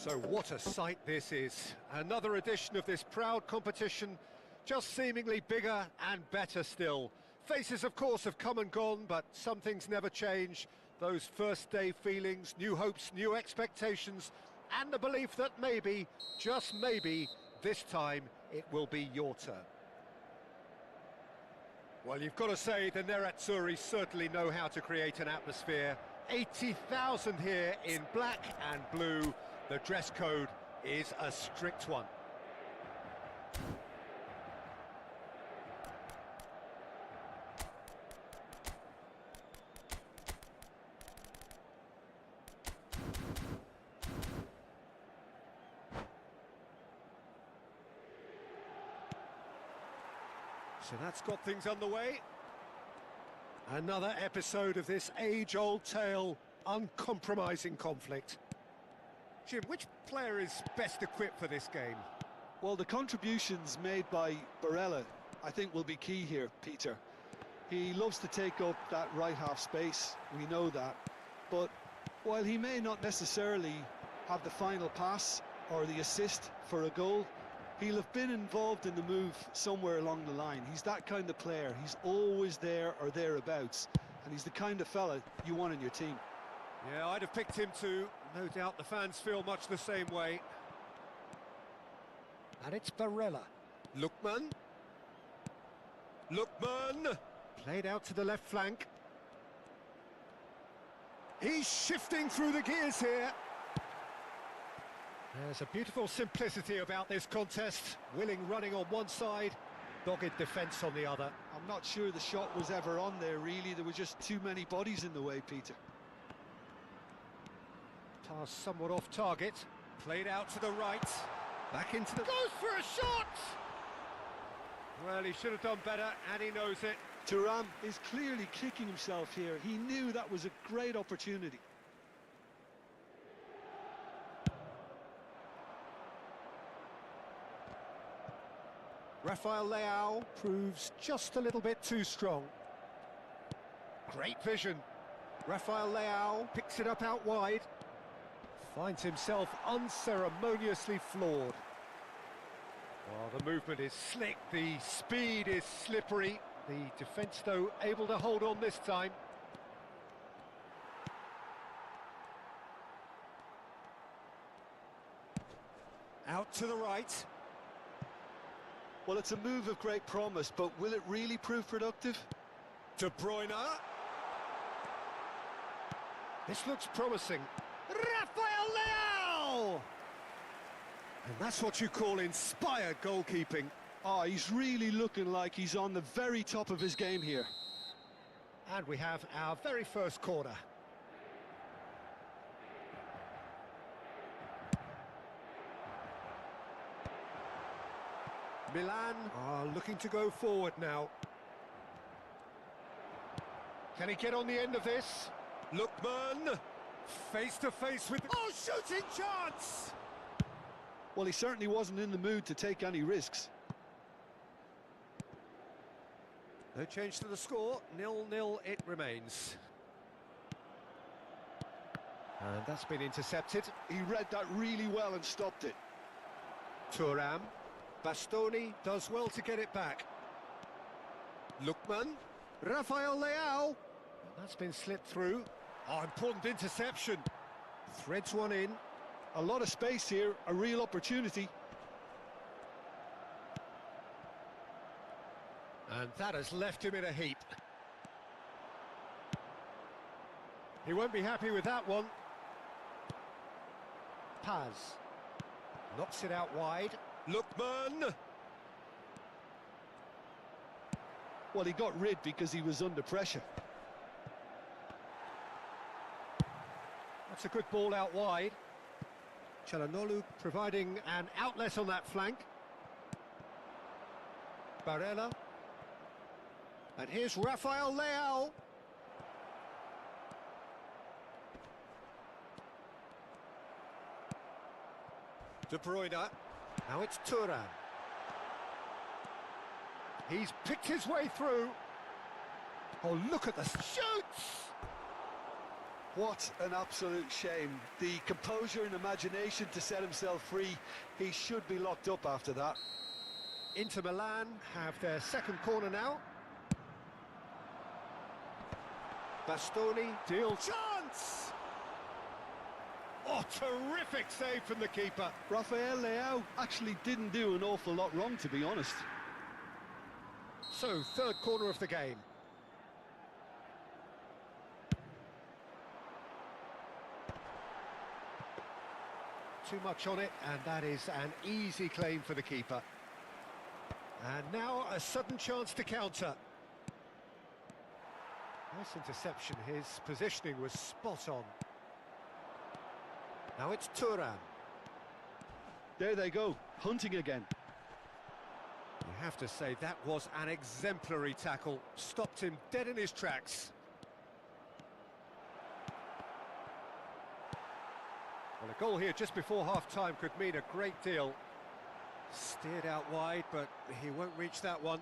So what a sight this is. Another edition of this proud competition, just seemingly bigger and better still. Faces, of course, have come and gone, but some things never change. Those first day feelings, new hopes, new expectations, and the belief that maybe, just maybe, this time it will be your turn. Well, you've got to say the Nerazzurri certainly know how to create an atmosphere. 80,000 here in black and blue. The dress code is a strict one. So that's got things underway. Another episode of this age-old tale, uncompromising conflict. Jim, which player is best equipped for this game? Well, the contributions made by Barella, I think, will be key here, Peter. He loves to take up that right half space, we know that. But while he may not necessarily have the final pass or the assist for a goal, he'll have been involved in the move somewhere along the line. He's that kind of player. He's always there or thereabouts. And he's the kind of fella you want in your team. Yeah, I'd have picked him too. No doubt the fans feel much the same way. And it's Barella. Lookman. Lookman! Played out to the left flank. He's shifting through the gears here. There's a beautiful simplicity about this contest. Willing running on one side, dogged defence on the other. I'm not sure the shot was ever on there, really. There were just too many bodies in the way, Peter. Pass somewhat off target. Played out to the right. Back into the... Goes for a shot! Well, he should have done better, and he knows it. Thuram is clearly kicking himself here. He knew that was a great opportunity. Rafael Leao proves just a little bit too strong. Great vision. Rafael Leao picks it up out wide. Finds himself unceremoniously floored. Oh, the movement is slick, the speed is slippery. The defence, though, able to hold on this time. Out to the right. Well, it's a move of great promise, but will it really prove productive? De Bruyne. This looks promising. Rafael Leao! And that's what you call inspired goalkeeping. Oh, he's really looking like he's on the very top of his game here. And we have our very first corner. Milan are looking to go forward now. Can he get on the end of this? Lookman, face to face with... Oh, shooting chance! Well, he certainly wasn't in the mood to take any risks. No change to the score, 0-0 it remains. And that's been intercepted. He read that really well and stopped it. Thuram. Bastoni does well to get it back. Lookman. Rafael Leao. That's been slipped through. Oh, important interception. Threads one in. A lot of space here, a real opportunity. And that has left him in a heap. He won't be happy with that one. Paz. Knocks it out wide. Lookman! Well, he got rid because he was under pressure. That's a good ball out wide. Çalhanoğlu providing an outlet on that flank. Barella. And here's Rafael Leao. De Bruyne. Now it's Thuram. He's picked his way through. Oh, look at the shoots! What an absolute shame. The composure and imagination to set himself free. He should be locked up after that. Inter Milan have their second corner now. Bastoni, deal chance! Oh, terrific save from the keeper. Rafael Leao actually didn't do an awful lot wrong, to be honest. So, third corner of the game. Too much on it, and that is an easy claim for the keeper. And now a sudden chance to counter. Nice interception, his positioning was spot on. Now it's Thuram. There they go, hunting again. You have to say that was an exemplary tackle. Stopped him dead in his tracks. Well, a goal here just before half-time could mean a great deal. Steered out wide, but he won't reach that one.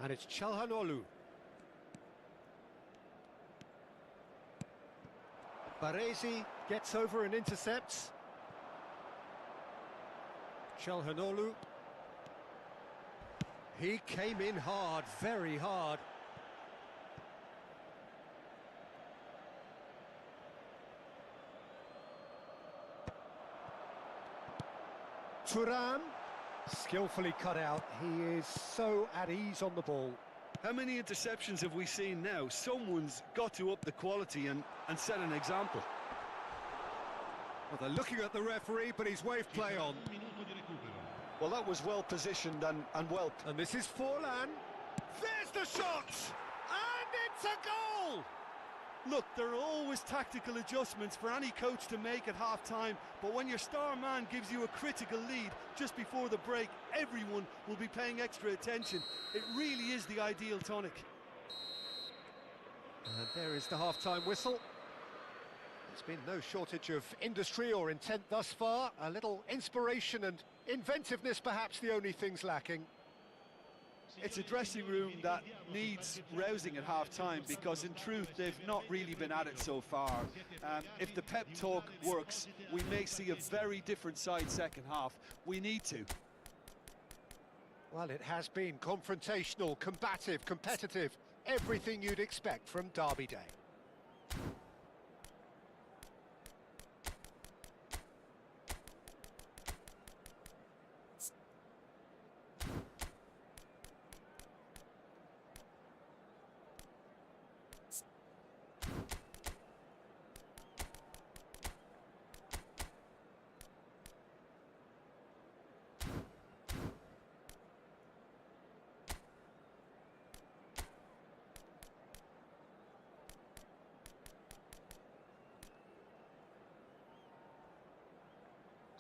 And it's Çalhanoğlu. Baresi gets over and intercepts. Çalhanoğlu. He came in hard, very hard. Thuram. Skillfully cut out. He is so at ease on the ball. How many interceptions have we seen now? Someone's got to up the quality and set an example. Well, they're looking at the referee, but he's waved play on. Well, that was well positioned and well. And this is Forlan. There's the shot! And it's a goal! Look, there are always tactical adjustments for any coach to make at half-time, but when your star man gives you a critical lead just before the break, everyone will be paying extra attention. It really is the ideal tonic. And there is the half-time whistle. There's been no shortage of industry or intent thus far. A little inspiration and inventiveness, perhaps the only things lacking. It's a dressing room that needs rousing at half-time because, in truth, they've not really been at it so far. If the pep talk works, we may see a very different side second half. We need to. Well, it has been confrontational, combative, competitive. Everything you'd expect from Derby Day.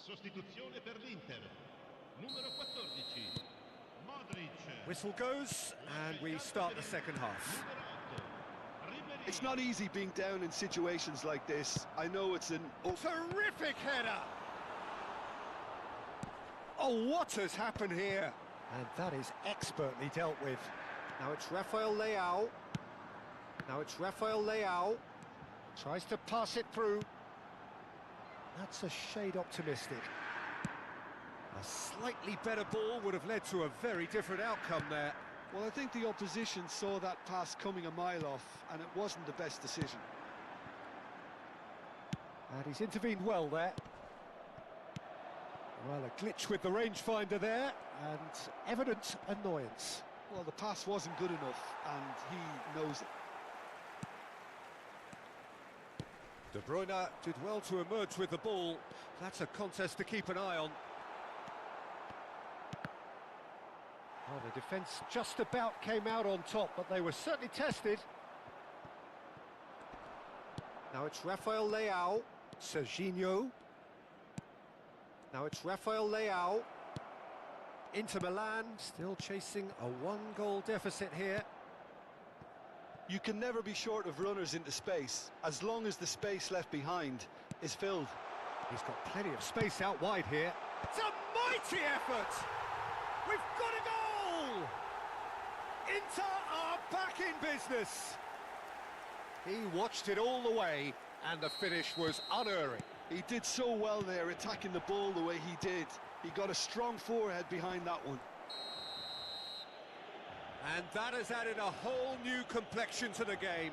Sostituzione per l'Inter. Numero 14. Modric. Whistle goes, and we start the second half. It's not easy being down in situations like this. I know it's an... Terrific header! Oh, what has happened here? And that is expertly dealt with. Now it's Rafael Leao. Now it's Rafael Leao. Tries to pass it through. That's a shade optimistic. A slightly better ball would have led to a very different outcome there. Well, I think the opposition saw that pass coming a mile off, and it wasn't the best decision. And he's intervened well there. Well, a glitch with the rangefinder there, and evident annoyance. Well, the pass wasn't good enough, and he knows it. De Bruyne did well to emerge with the ball. That's a contest to keep an eye on. Well, the defence just about came out on top, but they were certainly tested. Now it's Rafael Leao. Serginho. Now it's Rafael Leao. Inter Milan still chasing a one-goal deficit here. You can never be short of runners into space, as long as the space left behind is filled. He's got plenty of space out wide here. It's a mighty effort! We've got a goal! Inter are back in business! He watched it all the way, and the finish was unerring. He did so well there, attacking the ball the way he did. He got a strong forehead behind that one. And that has added a whole new complexion to the game.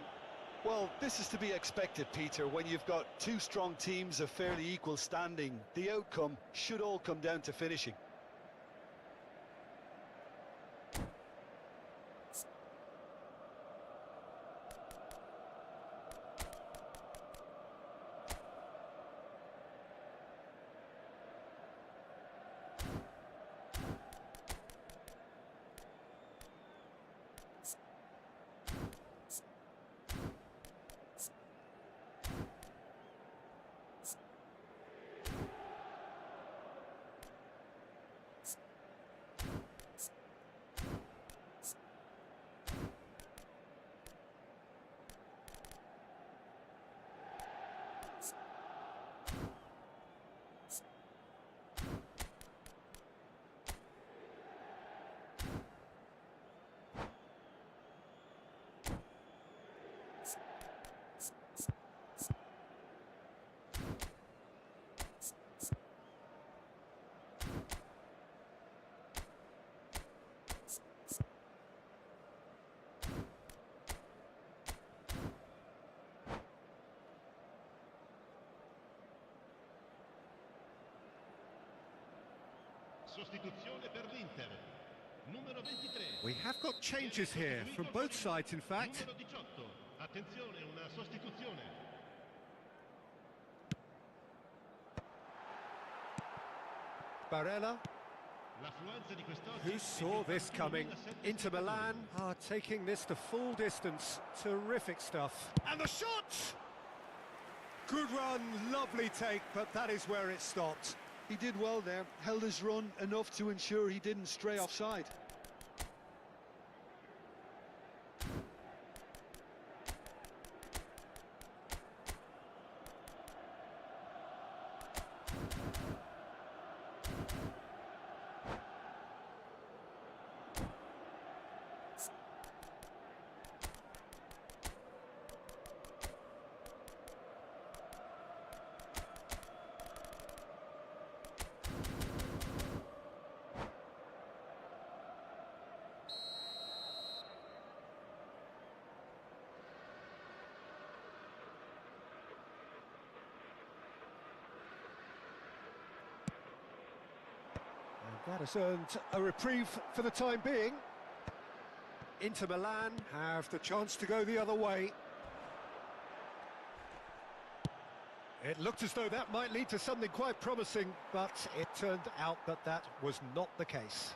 Well, this is to be expected, Peter, when you've got two strong teams of fairly equal standing. The outcome should all come down to finishing. Sostituzione per l'Inter. Numero 23. We have got changes here from both sides, in fact. Numero 18. Attenzione, una sostituzione. Barella. L'affluenza di quest'oggi. Who saw this coming? Inter Milan are taking this to full distance. Terrific stuff. And the shot! Good run, lovely take, but that is where it stopped. He did well there, held his run enough to ensure he didn't stray offside. That has earned a reprieve for the time being. Inter Milan have the chance to go the other way. It looked as though that might lead to something quite promising, but it turned out that that was not the case.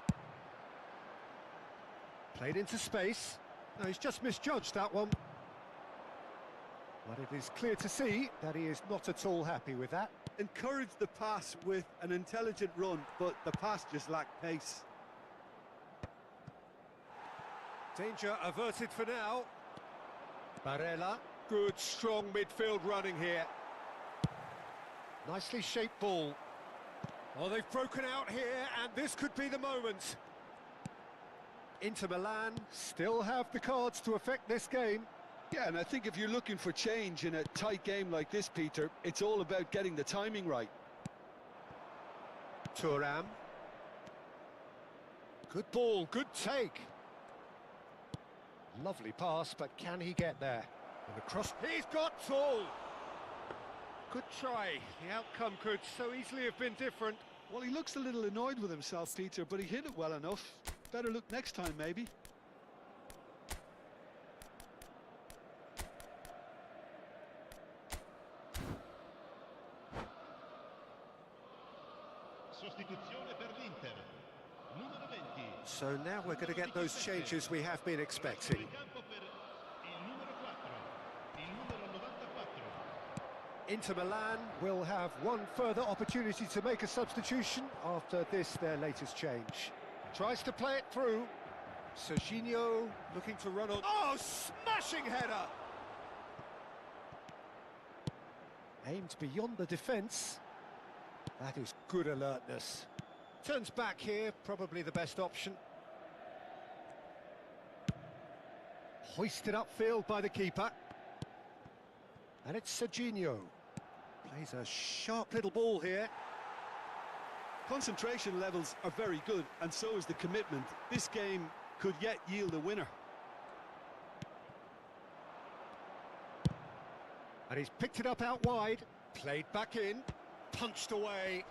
Played into space. No, he's just misjudged that one. But it is clear to see that he is not at all happy with that. Encouraged the pass with an intelligent run, but the pass just lacked pace. Danger averted for now. Barella, good strong midfield running here. Nicely shaped ball. Oh, they've broken out here, and this could be the moment. Inter Milan still have the cards to affect this game. Yeah, and I think if you're looking for change in a tight game like this, Peter, it's all about getting the timing right. Thuram. Good ball, good take. Lovely pass, but can he get there? And the cross, he's got tall. Good try. The outcome could so easily have been different. Well, he looks a little annoyed with himself, Peter, but he hit it well enough. Better look next time, maybe. Sostituzione per l'Inter. Numero 20. So now we're going to get those changes we have been expecting. In campo per il numero 4. Il numero 94. Inter Milan will have one further opportunity to make a substitution after this, their latest change. Tries to play it through. Serginho looking to run on. Oh, smashing header! Aimed beyond the defence. That is good alertness. Turns back here, probably the best option. Hoisted upfield by the keeper. And it's Serginho. Plays a sharp little ball here. Concentration levels are very good, and so is the commitment. This game could yet yield a winner. And he's picked it up out wide. Played back in. Punched away.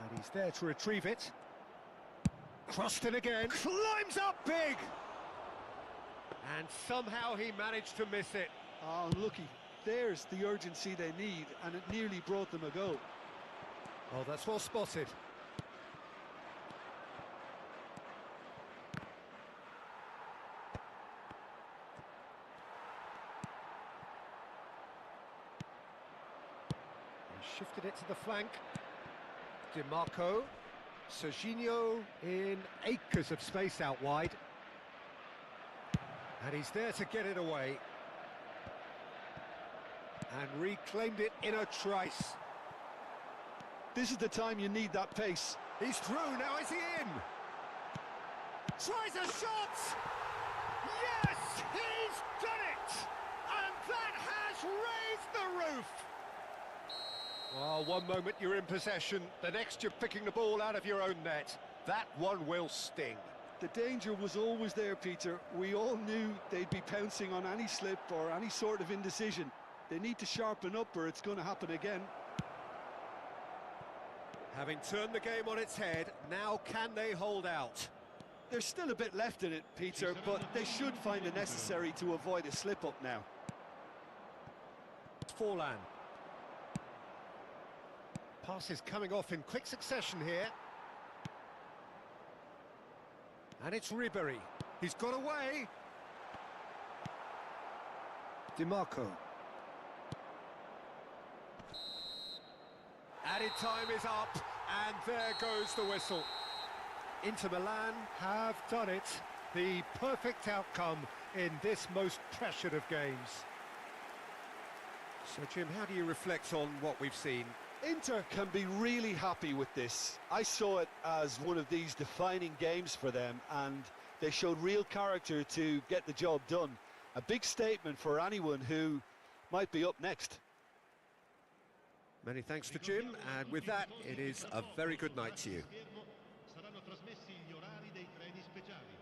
And he's there to retrieve it. Crossed in again. Climbs up big! And somehow he managed to miss it. Oh, unlucky. There's the urgency they need, and it nearly brought them a goal. Oh, that's well spotted. He shifted it to the flank. DiMarco. Serginho in acres of space out wide. And he's there to get it away. And reclaimed it in a trice. This is the time you need that pace. He's through, now is he in? Tries a shot! Yes, he's done it! And that has raised the roof! Well, one moment you're in possession, the next you're picking the ball out of your own net. That one will sting. The danger was always there, Peter. We all knew they'd be pouncing on any slip or any sort of indecision. They need to sharpen up or it's going to happen again. Having turned the game on its head, now can they hold out? There's still a bit left in it, Peter, but they should find it necessary to avoid a slip-up now. Forlan. Passes coming off in quick succession here. And it's Ribery. He's got away. DiMarco. Added time is up, and there goes the whistle. Inter Milan have done it. The perfect outcome in this most pressured of games. So, Jim, how do you reflect on what we've seen? Inter can be really happy with this. I saw it as one of these defining games for them, and they showed real character to get the job done. A big statement for anyone who might be up next. Many thanks to Jim, and with that, it is a very good night to you. Saranno trasmessi gli orari dei treni speciali.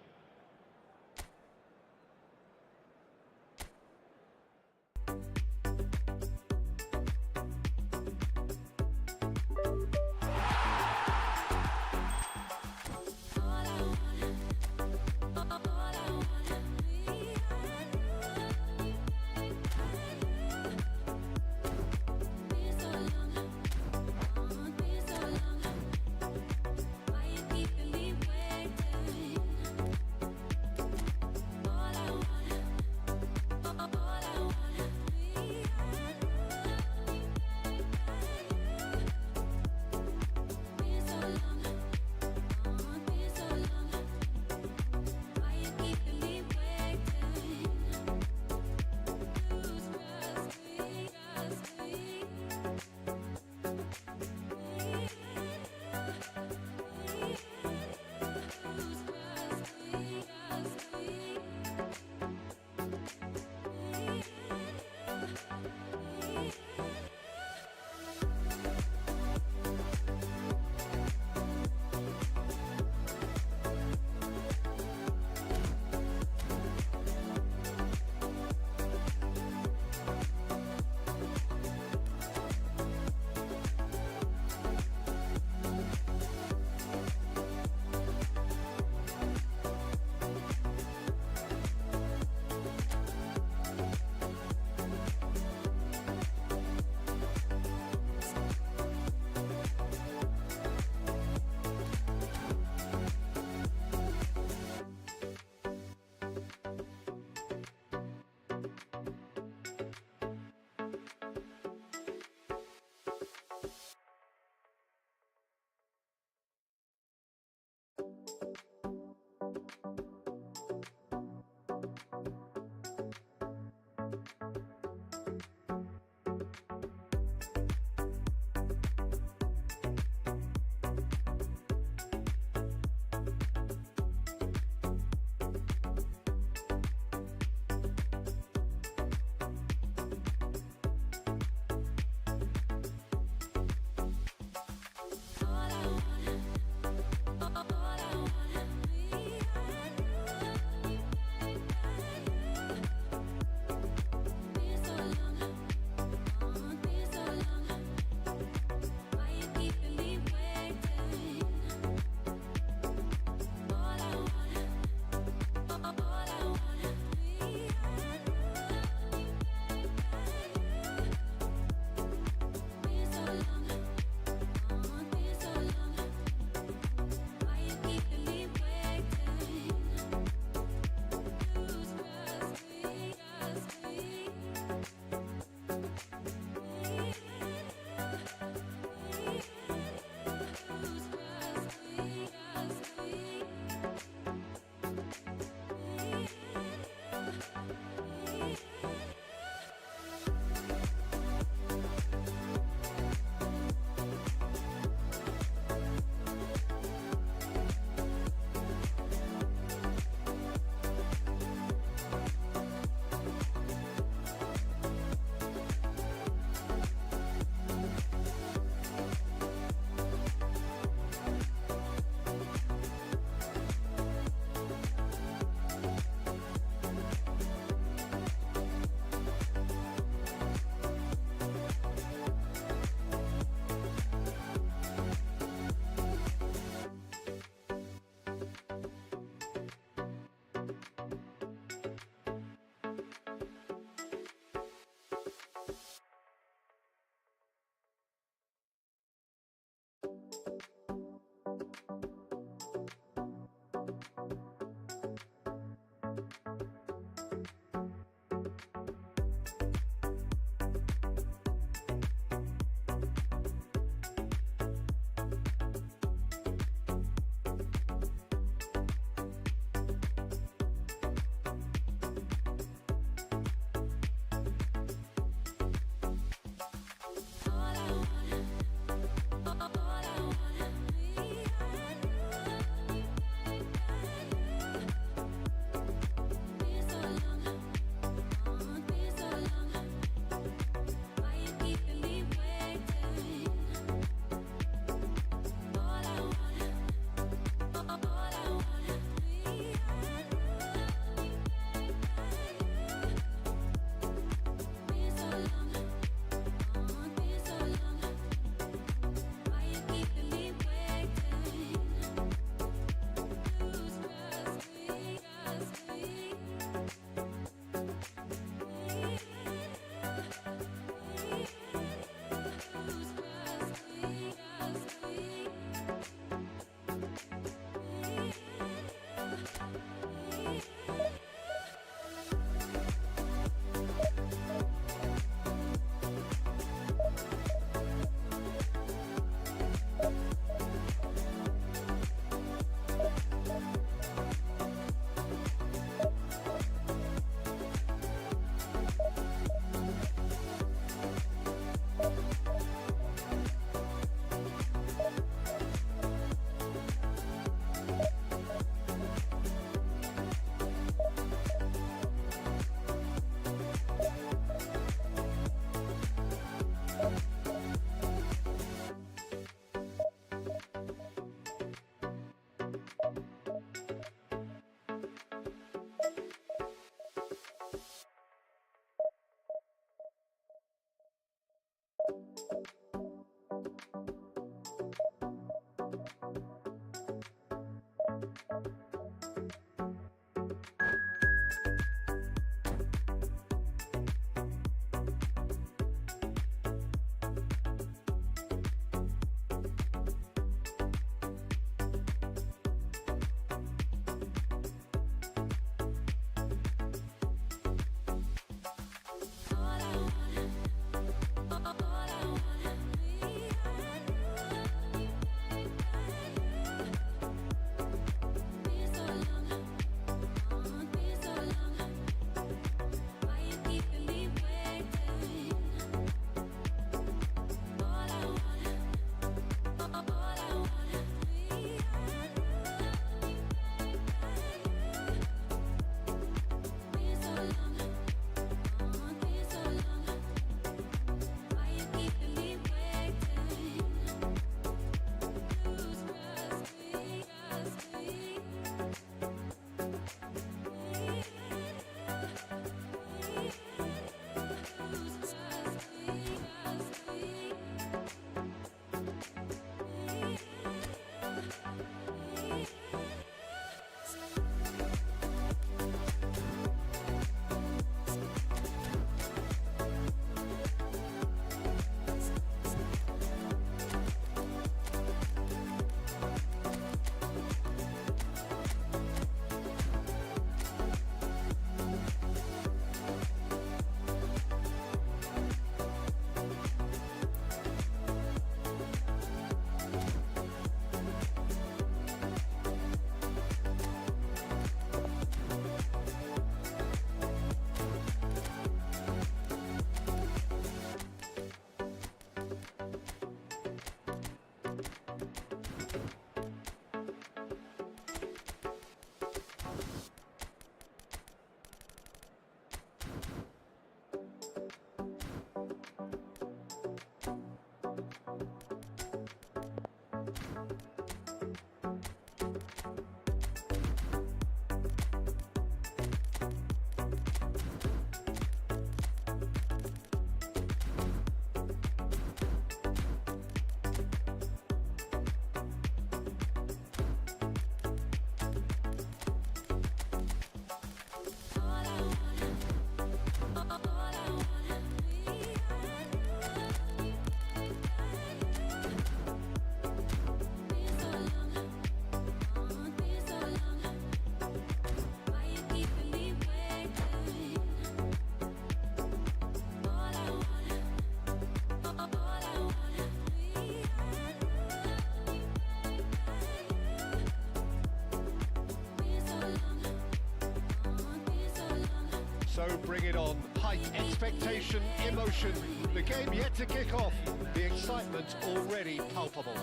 So bring it on. Hype, expectation, emotion. The game yet to kick off. The excitement already palpable.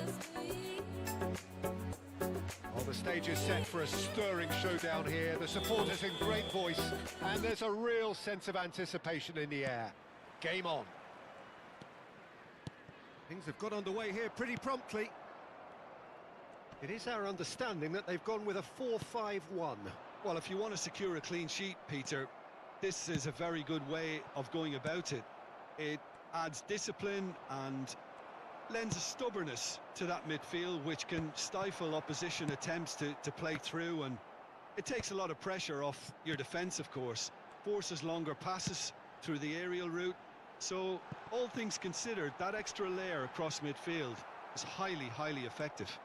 Well, the stage is set for a stirring showdown here. The supporters in great voice, and there's a real sense of anticipation in the air. Game on. Things have got underway here pretty promptly. It is our understanding that they've gone with a 4-5-1. Well, if you want to secure a clean sheet, Peter, this is a very good way of going about it. It adds discipline and lends a stubbornness to that midfield, which can stifle opposition attempts to play through, and it takes a lot of pressure off your defence, of course. Forces longer passes through the aerial route. So, all things considered, that extra layer across midfield is highly, highly effective.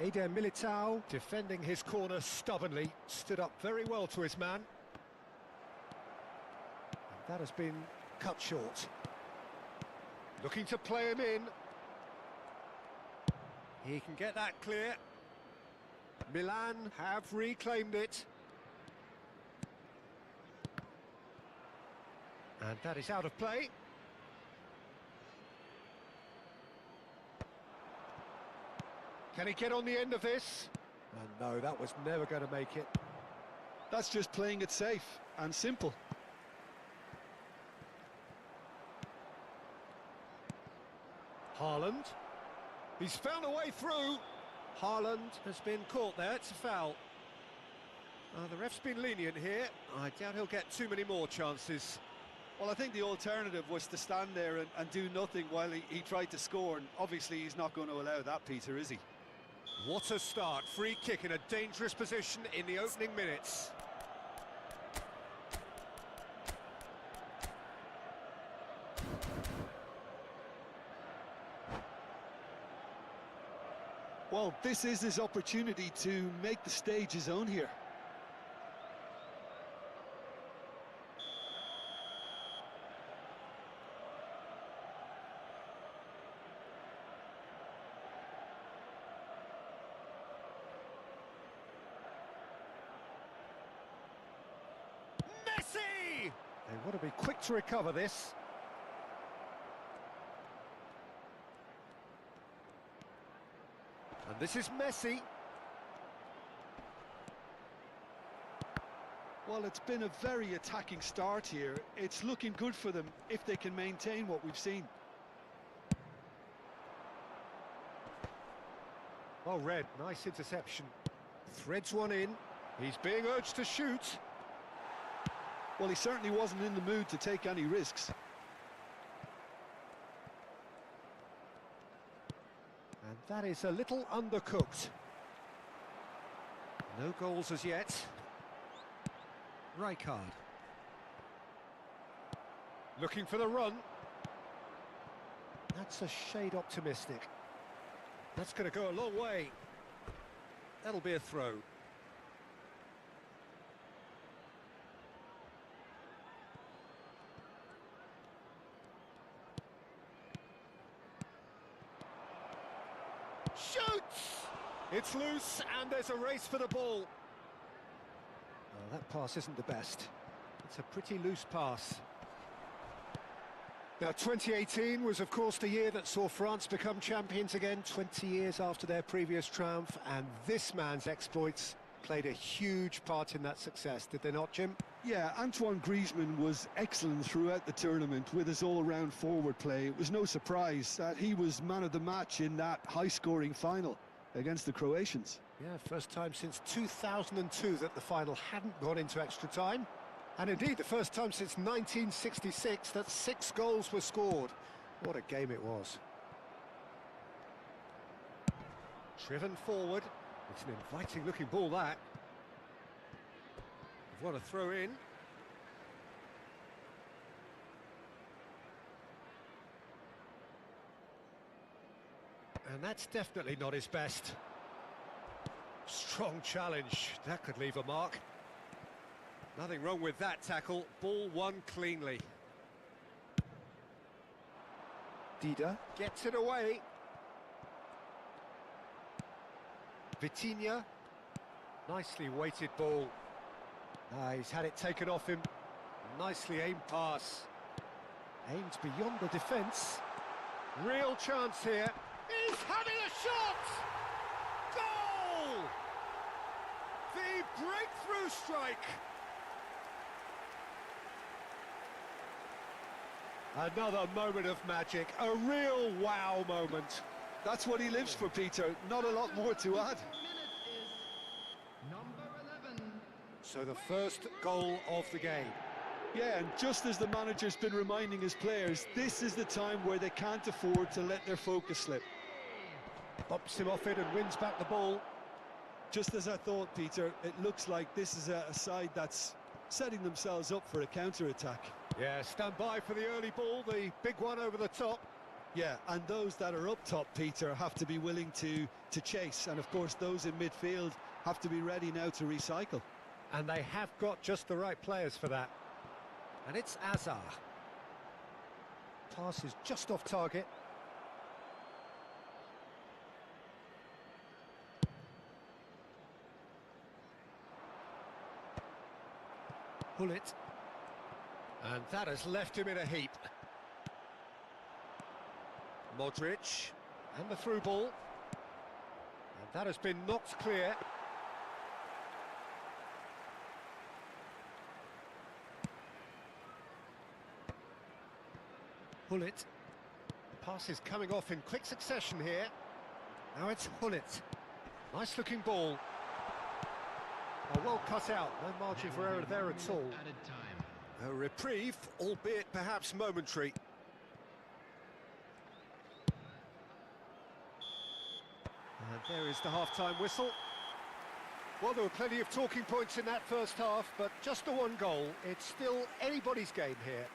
Eder Militao defending his corner stubbornly, stood up very well to his man. And that has been cut short. Looking to play him in. He can get that clear. Milan have reclaimed it. And that is out of play. Can he get on the end of this? And no, that was never going to make it. That's just playing it safe and simple. Haaland. He's found a way through. Haaland has been caught there. It's a foul. The ref's been lenient here. I doubt he'll get too many more chances. Well, I think the alternative was to stand there and do nothing while he tried to score, and obviously he's not going to allow that, Peter, is he? What a start. Free kick in a dangerous position in the opening minutes. Well, this is his opportunity to make the stage his own here. They want to be quick to recover this. And this is Messi. Well, it's been a very attacking start here. It's looking good for them if they can maintain what we've seen. Well read, nice interception. Threads one in. He's being urged to shoot. Well, he certainly wasn't in the mood to take any risks. And that is a little undercooked. No goals as yet. Rijkaard. Looking for the run. That's a shade optimistic. That's going to go a long way. That'll be a throw. Shoots! It's loose, and there's a race for the ball. Oh, that pass isn't the best. It's a pretty loose pass. Now, 2018 was, of course, the year that saw France become champions again, 20 years after their previous triumph, and this man's exploits played a huge part in that success, did they not, Jim? Yeah, Antoine Griezmann was excellent throughout the tournament with his all-round forward play. It was no surprise that he was man of the match in that high-scoring final against the Croatians. Yeah, first time since 2002 that the final hadn't gone into extra time. And indeed, the first time since 1966 that 6 goals were scored. What a game it was. Driven forward. It's an inviting-looking ball, that. What a throw in. And that's definitely not his best. Strong challenge. That could leave a mark. Nothing wrong with that tackle. Ball won cleanly. Dida gets it away. Vitinha. Nicely weighted ball. He's had it taken off him. Nicely aimed pass. Aimed beyond the defence. Real chance here. He's having a shot! Goal! The breakthrough strike. Another moment of magic, a real wow moment. That's what he lives for, Peter. Not a lot more to add. Number 11. So the first goal of the game. Yeah, and just as the manager's been reminding his players, this is the time where they can't afford to let their focus slip. Bops him off it and wins back the ball. Just as I thought, Peter, it looks like this is a side that's setting themselves up for a counter-attack. Yeah, stand by for the early ball, the big one over the top. Yeah, and those that are up top, Peter, have to be willing to chase. And of course, those in midfield have to be ready now to recycle. And they have got just the right players for that. And it's Azar. Pass is just off target. Pull it. And that has left him in a heap. Modric. And the through ball. And that has been knocked clear. Hullet. Pass is coming off in quick succession here. Now it's Hullet. Nice looking ball. Oh, well cut out, no margin for error there at all. Added time. A reprieve, albeit perhaps momentary. And there is the half-time whistle. Well, there were plenty of talking points in that first half, but just the one goal. It's still anybody's game here.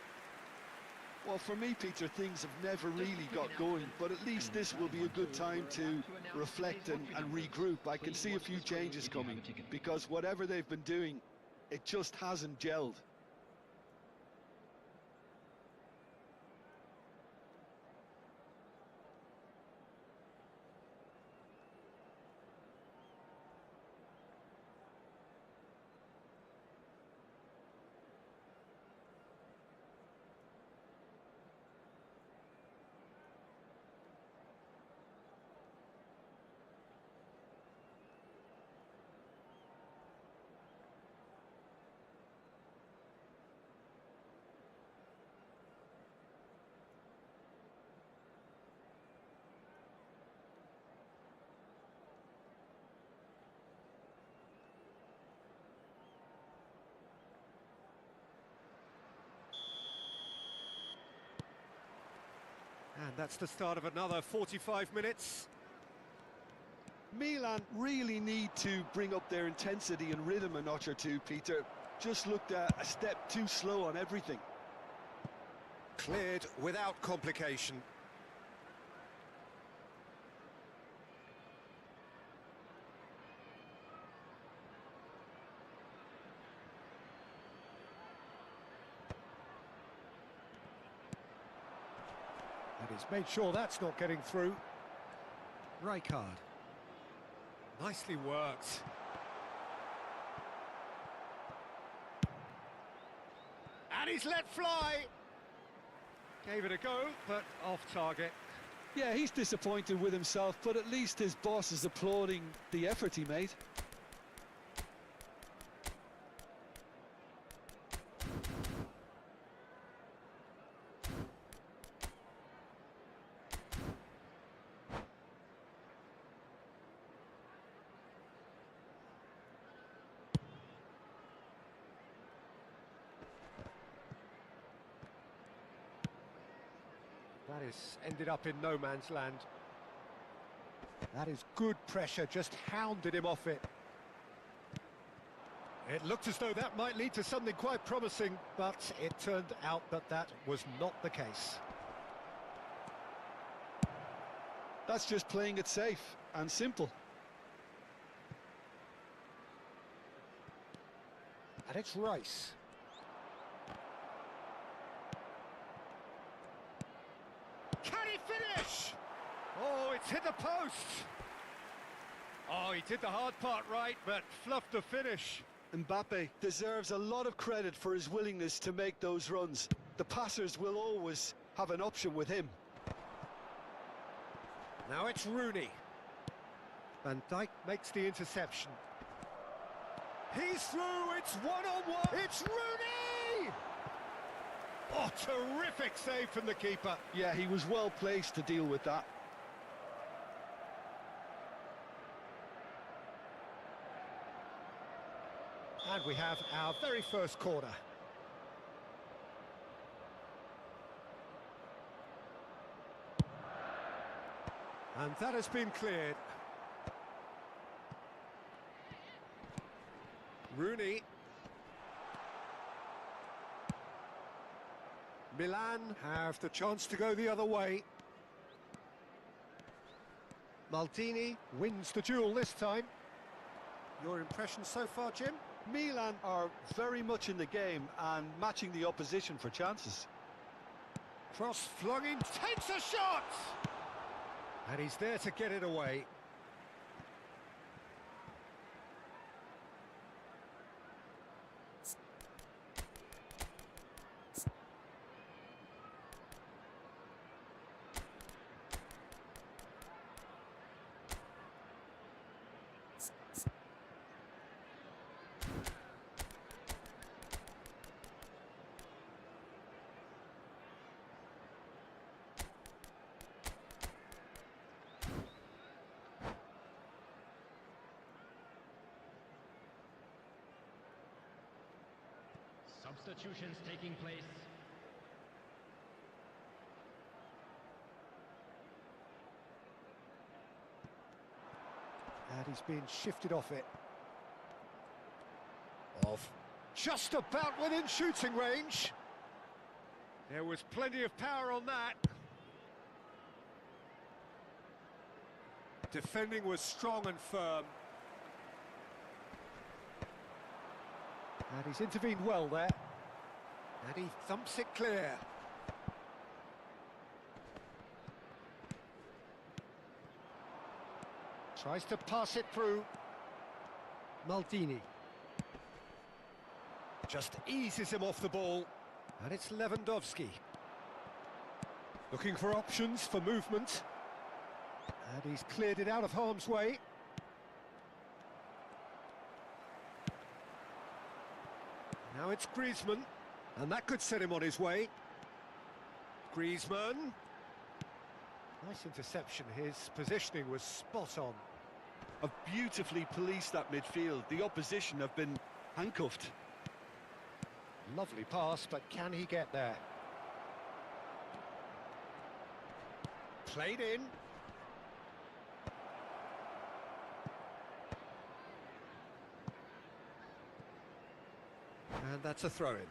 Well, for me, Peter, things have never really got going, but at least this will be a good time to reflect and regroup. I can see a few changes coming, because whatever they've been doing, it just hasn't gelled. And that's the start of another 45 minutes. Milan really need to bring up their intensity and rhythm a notch or two, Peter. Just looked a step too slow on everything. Cleared without complication. And he's made sure that's not getting through. Rijkaard. Nicely worked. And he's let fly. Gave it a go, but off target. Yeah, he's disappointed with himself, but at least his boss is applauding the effort he made. That is ended up in no man's land. That is good pressure, just hounded him off it. It looked as though that might lead to something quite promising, but it turned out that that was not the case. That's just playing it safe and simple. And it's Rice. Can he finish? Oh, it's hit the post. Oh, he did the hard part right, but fluffed the finish. Mbappe deserves a lot of credit for his willingness to make those runs. The passers will always have an option with him. Now it's Rooney. Van Dijk makes the interception. He's through, it's one-on-one, it's Rooney! Oh, terrific save from the keeper. Yeah, he was well placed to deal with that. And we have our very first corner. And that has been cleared. Rooney. Milan have the chance to go the other way. Maldini wins the duel this time. Your impression so far, Jim? Milan are very much in the game and matching the opposition for chances. Cross flung in, takes a shot! And he's there to get it away. Substitutions taking place. And he's being shifted off it. Off. Just about within shooting range. There was plenty of power on that. Defending was strong and firm. And he's intervened well there. And he thumps it clear. Tries to pass it through. Maldini. Just eases him off the ball. And it's Lewandowski. Looking for options for movement. And he's cleared it out of harm's way. Now it's Griezmann, and that could set him on his way. Griezmann. Nice interception, his positioning was spot on. Have beautifully policed that midfield. The opposition have been handcuffed. Lovely pass, but can he get there? Played in. And that's a throw-in.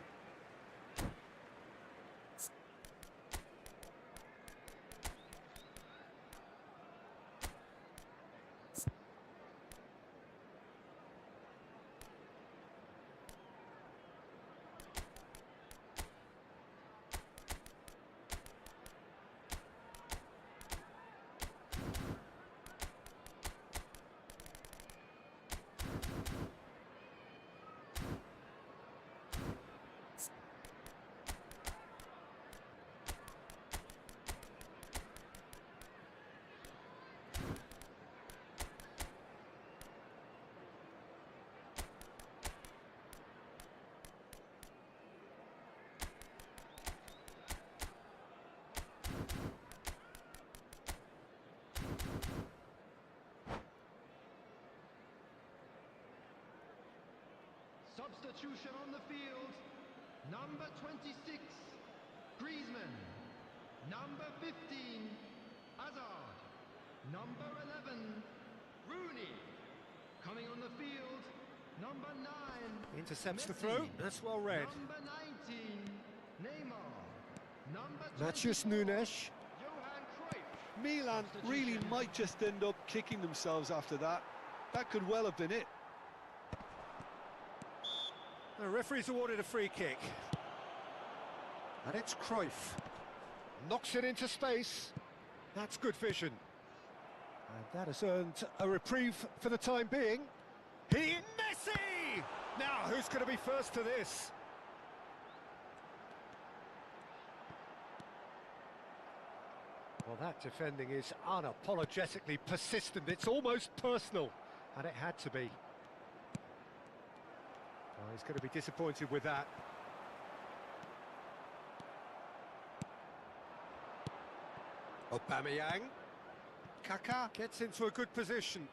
Substitution on the field. Number 26, Griezmann. Number 15, Hazard. Number 11, Rooney. Coming on the field, number 9. Intercepts the Messi. throw. That's well read. Number 19, Neymar. Number Matheus 24, Nunes. Johan Cruyff. Milan really Substitution. might just end up kicking themselves after that. That could well have been it. The referee's awarded a free kick. And it's Cruyff. Knocks it into space. That's good vision. And that has earned a reprieve for the time being. Messi! Now, who's going to be first to this? Well, that defending is unapologetically persistent. It's almost personal, and it had to be. Oh, he's going to be disappointed with that. Aubameyang. Kaká gets into a good position.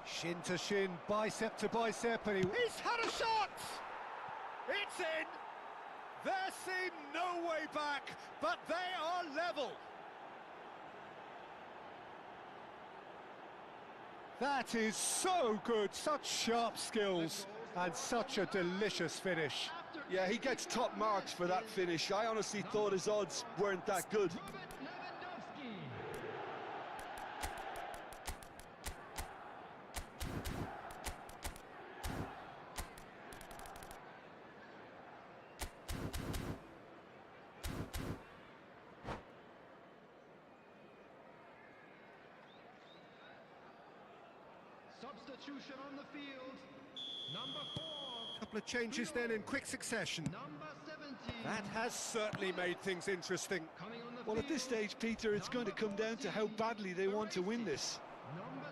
Shin to shin, bicep to bicep, and he's had a shot! It's in! There seemed no way back, but they are level. That is so good, such sharp skills, and such a delicious finish. Yeah, he gets top marks for that finish. I honestly thought his odds weren't that good. Substitution on the field. Number 4. Couple of changes then in quick succession. Number 17. That has certainly made things interesting. Coming on the Well, at this field, stage, Peter, it's going to come down to how badly they want to win this. Number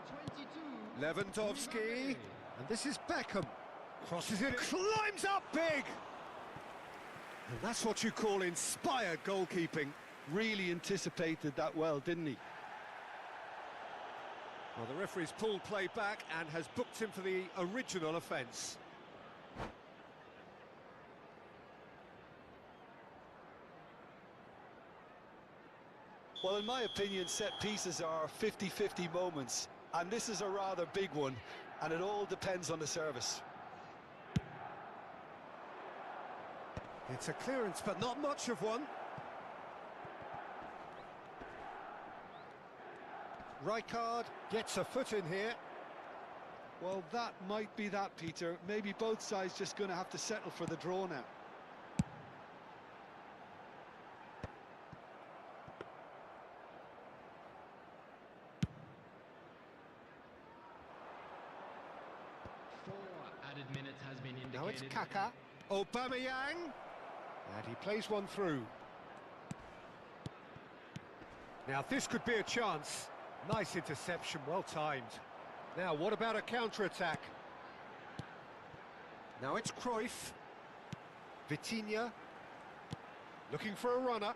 22. Lewandowski, and this is Beckham. Crosses it, climbs up big! And that's what you call inspired goalkeeping. Really anticipated that well, didn't he? Well, the referee's pulled play back and has booked him for the original offence. Well, in my opinion, set pieces are 50-50 moments, and this is a rather big one, and it all depends on the service. It's a clearance, but not much of one. Rijkaard gets a foot in here. Well, that might be that, Peter. Maybe both sides just going to have to settle for the draw now. Added minutes has been indicated. Now it's Kaká. Aubameyang. And he plays one through. Now this could be a chance. Nice interception, well timed. Now what about a counter-attack? Now it's Cruyff. Vitinha. Looking for a runner.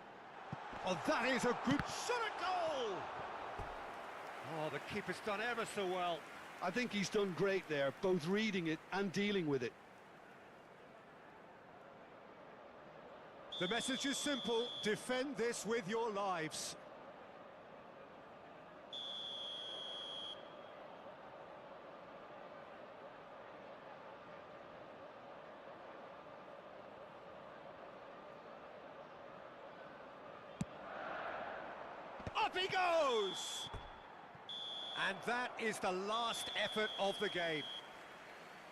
Oh, that is a good shot at goal! Oh, the keeper's done ever so well. I think he's done great there, both reading it and dealing with it. The message is simple: defend this with your lives. Up he goes! And that is the last effort of the game.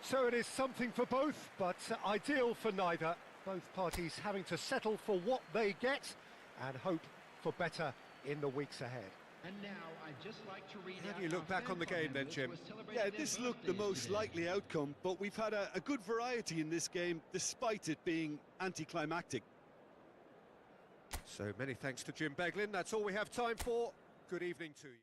So it is something for both, but ideal for neither. Both parties having to settle for what they get and hope for better in the weeks ahead. And now I'd just like to read How out do you look our back on the fan game then, members Jim? who are celebrating Yeah, their this looked the birthdays most today. likely outcome, but we've had a good variety in this game, despite it being anticlimactic. So many thanks to Jim Beglin. That's all we have time for. Good evening to you.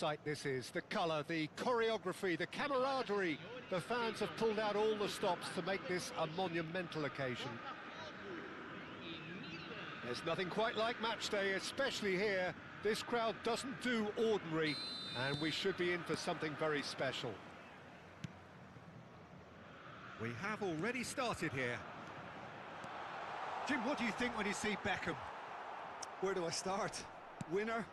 sight this is. The colour, the choreography, the camaraderie. The fans have pulled out all the stops to make this a monumental occasion. There's nothing quite like match day, especially here. This crowd doesn't do ordinary, and we should be in for something very special. We have already started here. Jim, what do you think when you see Beckham? Where do I start? Winner,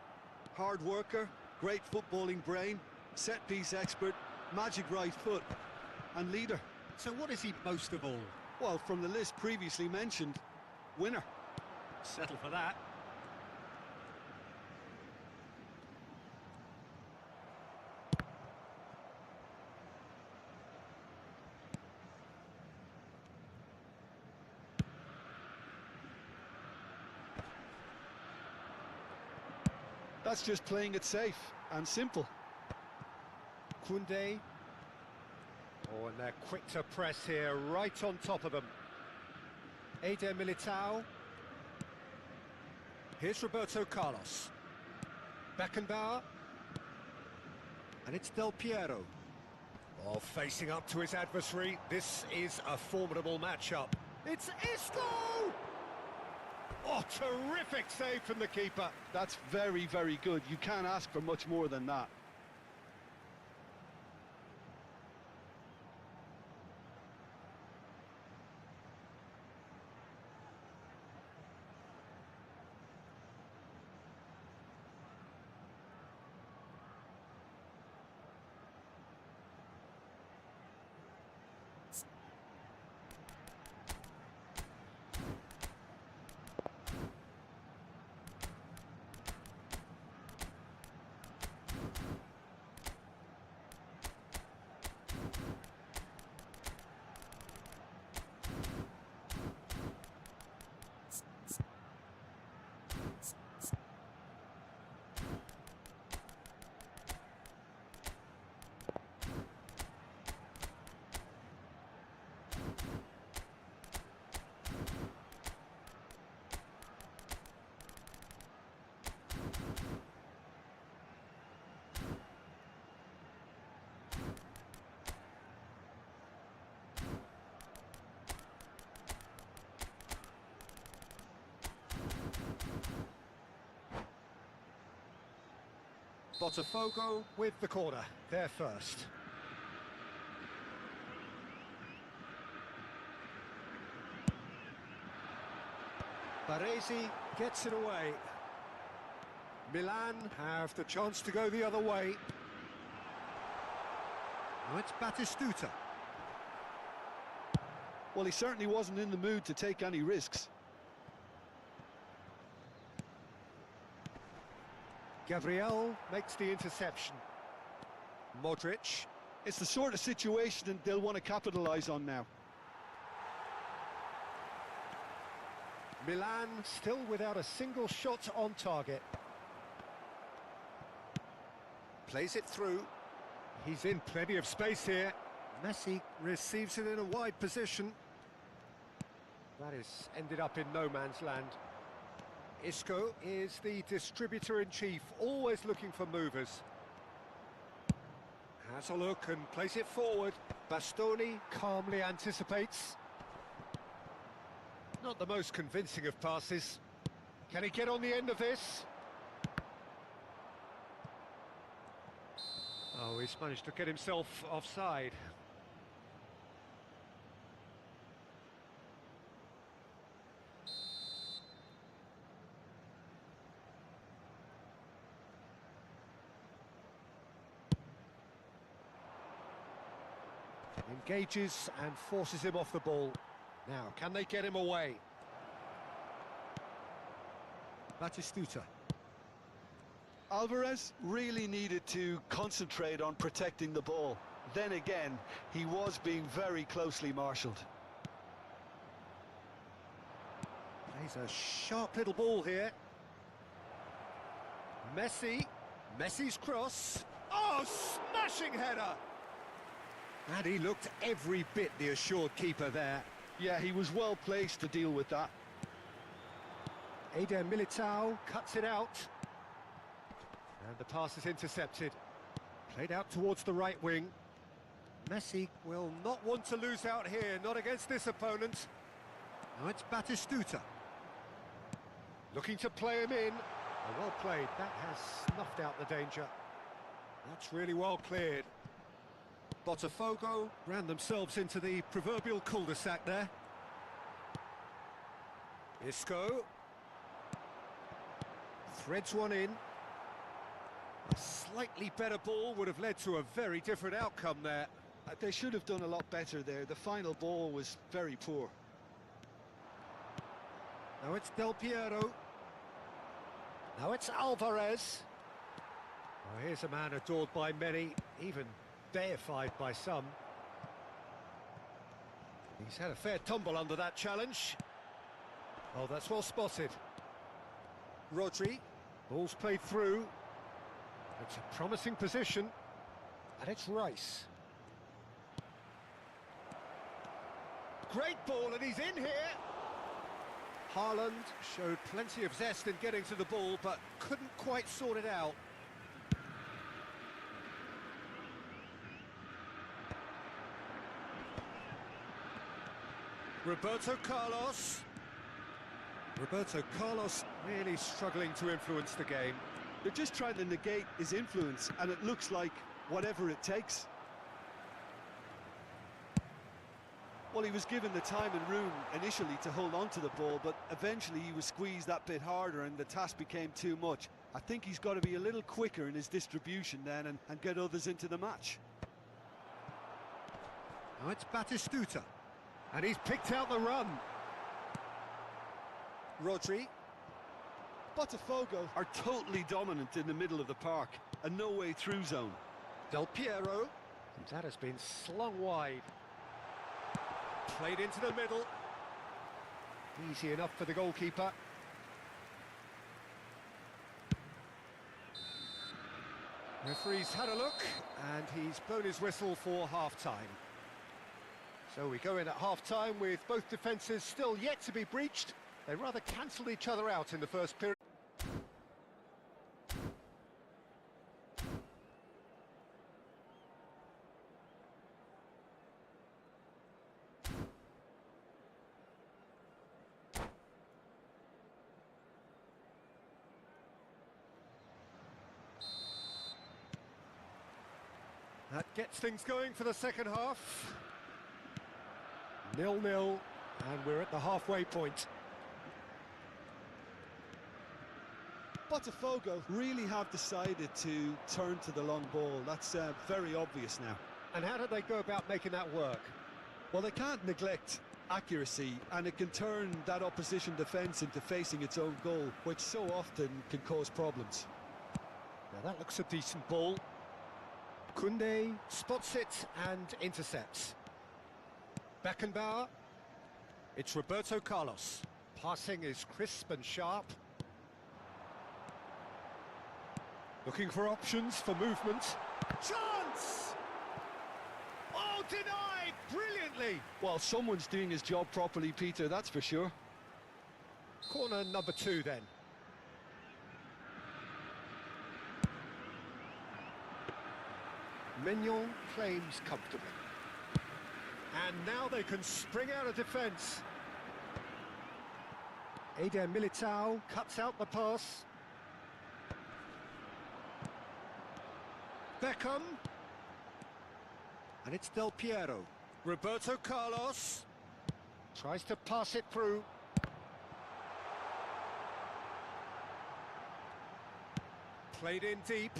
hard worker, great footballing brain, set-piece expert, magic right foot, and leader. So what is he most of all? Well, from the list previously mentioned, winner. Settle for that. That's just playing it safe and simple. Koundé. Oh, and they're quick to press here, right on top of them. Eder Militao. Here's Roberto Carlos. Beckenbauer. And it's Del Piero. Oh, facing up to his adversary. This is a formidable matchup. It's Isco! Oh, terrific save from the keeper. That's very, very good. You can't ask for much more than that. Botafogo with the corner, there first. Baresi gets it away. Milan have the chance to go the other way. Now it's Batistuta. Well, he certainly wasn't in the mood to take any risks. Gabriel makes the interception. Modric. It's the sort of situation that they'll want to capitalise on now. Milan still without a single shot on target. Plays it through. He's in plenty of space here. Messi receives it in a wide position. That is ended up in no man's land. Isco is the distributor-in-chief, always looking for movers. Has a look and plays it forward. Bastoni calmly anticipates. Not the most convincing of passes. Can he get on the end of this? Oh, he's managed to get himself offside. Engages and forces him off the ball. Now, can they get him away? Batistuta. Alvarez really needed to concentrate on protecting the ball. Then again, he was being very closely marshalled. Plays a sharp little ball here. Messi's cross. Oh, smashing header! And he looked every bit the assured keeper there. Yeah, he was well placed to deal with that. Eder Militao cuts it out. And the pass is intercepted. Played out towards the right wing. Messi will not want to lose out here, not against this opponent. Now it's Batistuta. Looking to play him in. Oh, well played. That has snuffed out the danger. That's really well cleared. Botafogo ran themselves into the proverbial cul-de-sac there. Isco. Threads one in. A slightly better ball would have led to a very different outcome there. They should have done a lot better there. The final ball was very poor. Now it's Del Piero. Now it's Alvarez. Oh, here's a man adored by many, even deified by some. He's had a fair tumble under that challenge. Oh, that's well spotted. Rodri. Ball's played through. It's a promising position. And it's Rice. Great ball, and he's in here. Haaland showed plenty of zest in getting to the ball, but couldn't quite sort it out. Roberto Carlos. Roberto Carlos really struggling to influence the game. They're just trying to negate his influence, and it looks like whatever it takes. Well, he was given the time and room initially to hold on to the ball, but eventually he was squeezed that bit harder and the task became too much. I think he's got to be a little quicker in his distribution then and get others into the match. Now it's Batistuta, and he's picked out the run. Rodri. Botafogo are totally dominant in the middle of the park, a no-way through zone. Del Piero, and that has been slung wide. Played into the middle. Easy enough for the goalkeeper. Referee's had a look, and he's blown his whistle for half-time. So we go in at half-time with both defences still yet to be breached. They rather cancelled each other out in the first period. That gets things going for the second half. 0-0, and we're at the halfway point. Botafogo really have decided to turn to the long ball. That's very obvious now. And how do they go about making that work? Well, they can't neglect accuracy, and it can turn that opposition defence into facing its own goal, which so often can cause problems. Now that looks a decent ball. Koundé spots it and intercepts. Beckenbauer. It's Roberto Carlos. Passing is crisp and sharp. Looking for options for movement. Chance! Oh, denied brilliantly! Well, someone's doing his job properly, Peter, that's for sure. Corner number 2 then. Mignon claims comfortably. And now they can spring out of defence. Eder Militao cuts out the pass. Beckham. And it's Del Piero. Roberto Carlos. Tries to pass it through. Played in deep.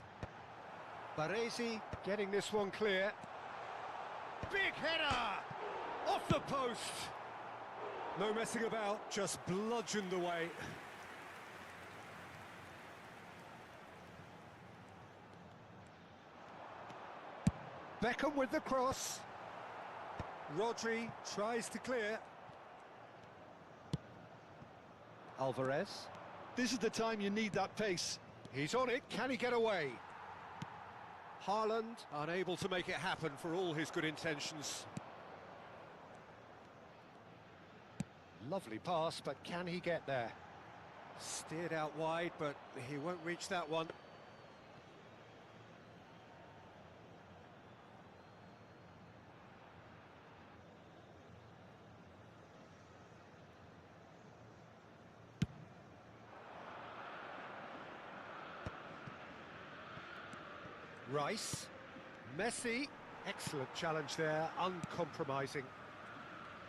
Baresi getting this one clear. Big header! Off the post! No messing about, just bludgeoned away. Beckham with the cross. Rodri tries to clear. Alvarez. This is the time you need that pace. He's on it, can he get away? Haaland unable to make it happen for all his good intentions. Lovely pass, but can he get there? Steered out wide, but he won't reach that one. Rice, Messi, excellent challenge there, uncompromising.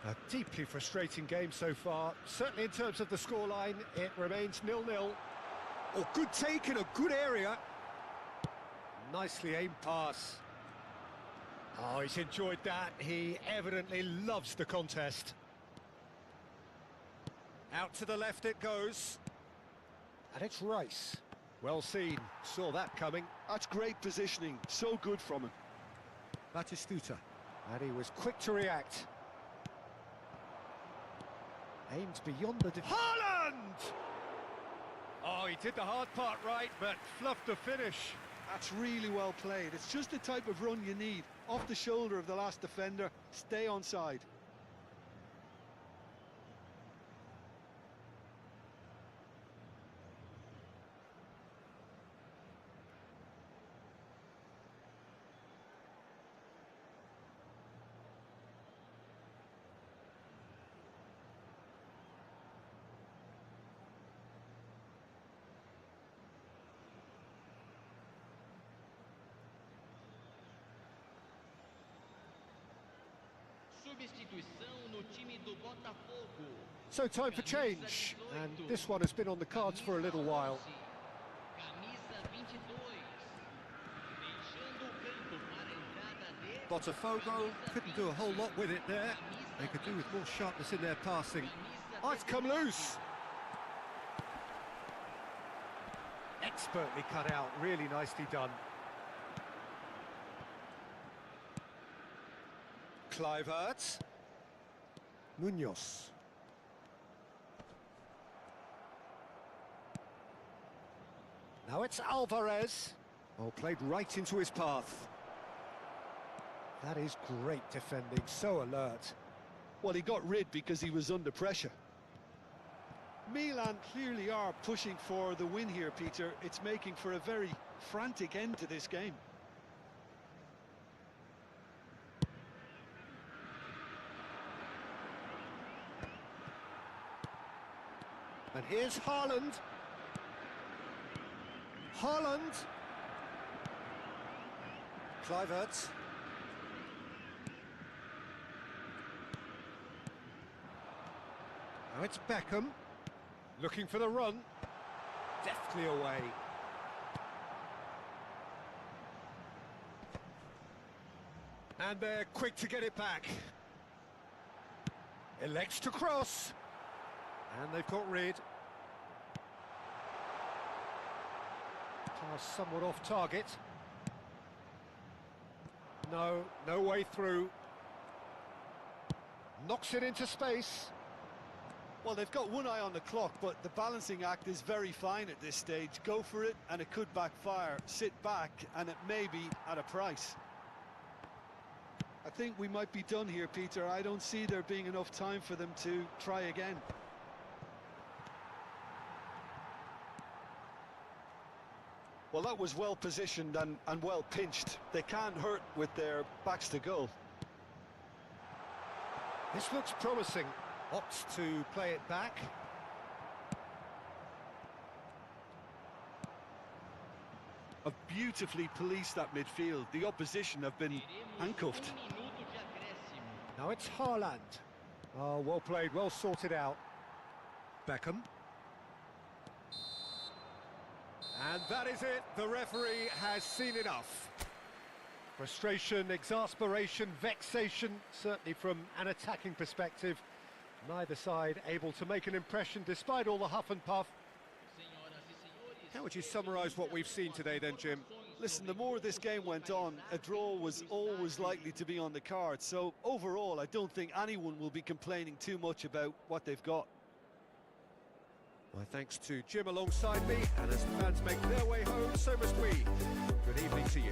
A deeply frustrating game so far. Certainly in terms of the scoreline, it remains 0-0. Oh, good take in a good area. Nicely aimed pass. Oh, he's enjoyed that. He evidently loves the contest. Out to the left it goes. And it's Rice. Well seen. Saw that coming. That's great positioning. So good from him. Batistuta. And he was quick to react. Aimed beyond the... Haaland! Oh, he did the hard part right, but fluffed the finish. That's really well played. It's just the type of run you need. Off the shoulder of the last defender, stay onside. Substituição no time do Botafogo. So time for change, and this one has been on the cards for a little while. Camisa 22. Deixando o campo para a entrada de Botafogo couldn't do a whole lot with it there. They could do with more sharpness in their passing. Oh, it's come loose! Expertly cut out, really nicely done. Kluivert. Munoz. Now it's Alvarez. Oh, played right into his path. That is great defending, so alert. Well, he got rid because he was under pressure. Milan clearly are pushing for the win here, Peter. It's making for a very frantic end to this game. And here's Haaland. Haaland. Kluivert. Now it's Beckham. Looking for the run. Deftly away. And they're quick to get it back. Elects to cross. And they've got rid. Pass somewhat off target. No way through. Knocks it into space. Well, they've got one eye on the clock, but the balancing act is very fine at this stage. Go for it, and it could backfire. Sit back, and it may be at a price. I think we might be done here, Peter. I don't see there being enough time for them to try again. Well, that was well positioned and well pinched. They can't hurt with their backs to goal. This looks promising. Opts to play it back. Have beautifully policed that midfield. The opposition have been handcuffed. Now it's Haaland. Oh, well played, well sorted out. Beckham. And that is it. The referee has seen enough. Frustration, exasperation, vexation, certainly from an attacking perspective. Neither side able to make an impression despite all the huff and puff. How would you summarise what we've seen today then, Jim? Listen, the more this game went on, a draw was always likely to be on the cards. So overall, I don't think anyone will be complaining too much about what they've got. My thanks to Jim alongside me, and as the fans make their way home, so must we. Good evening to you.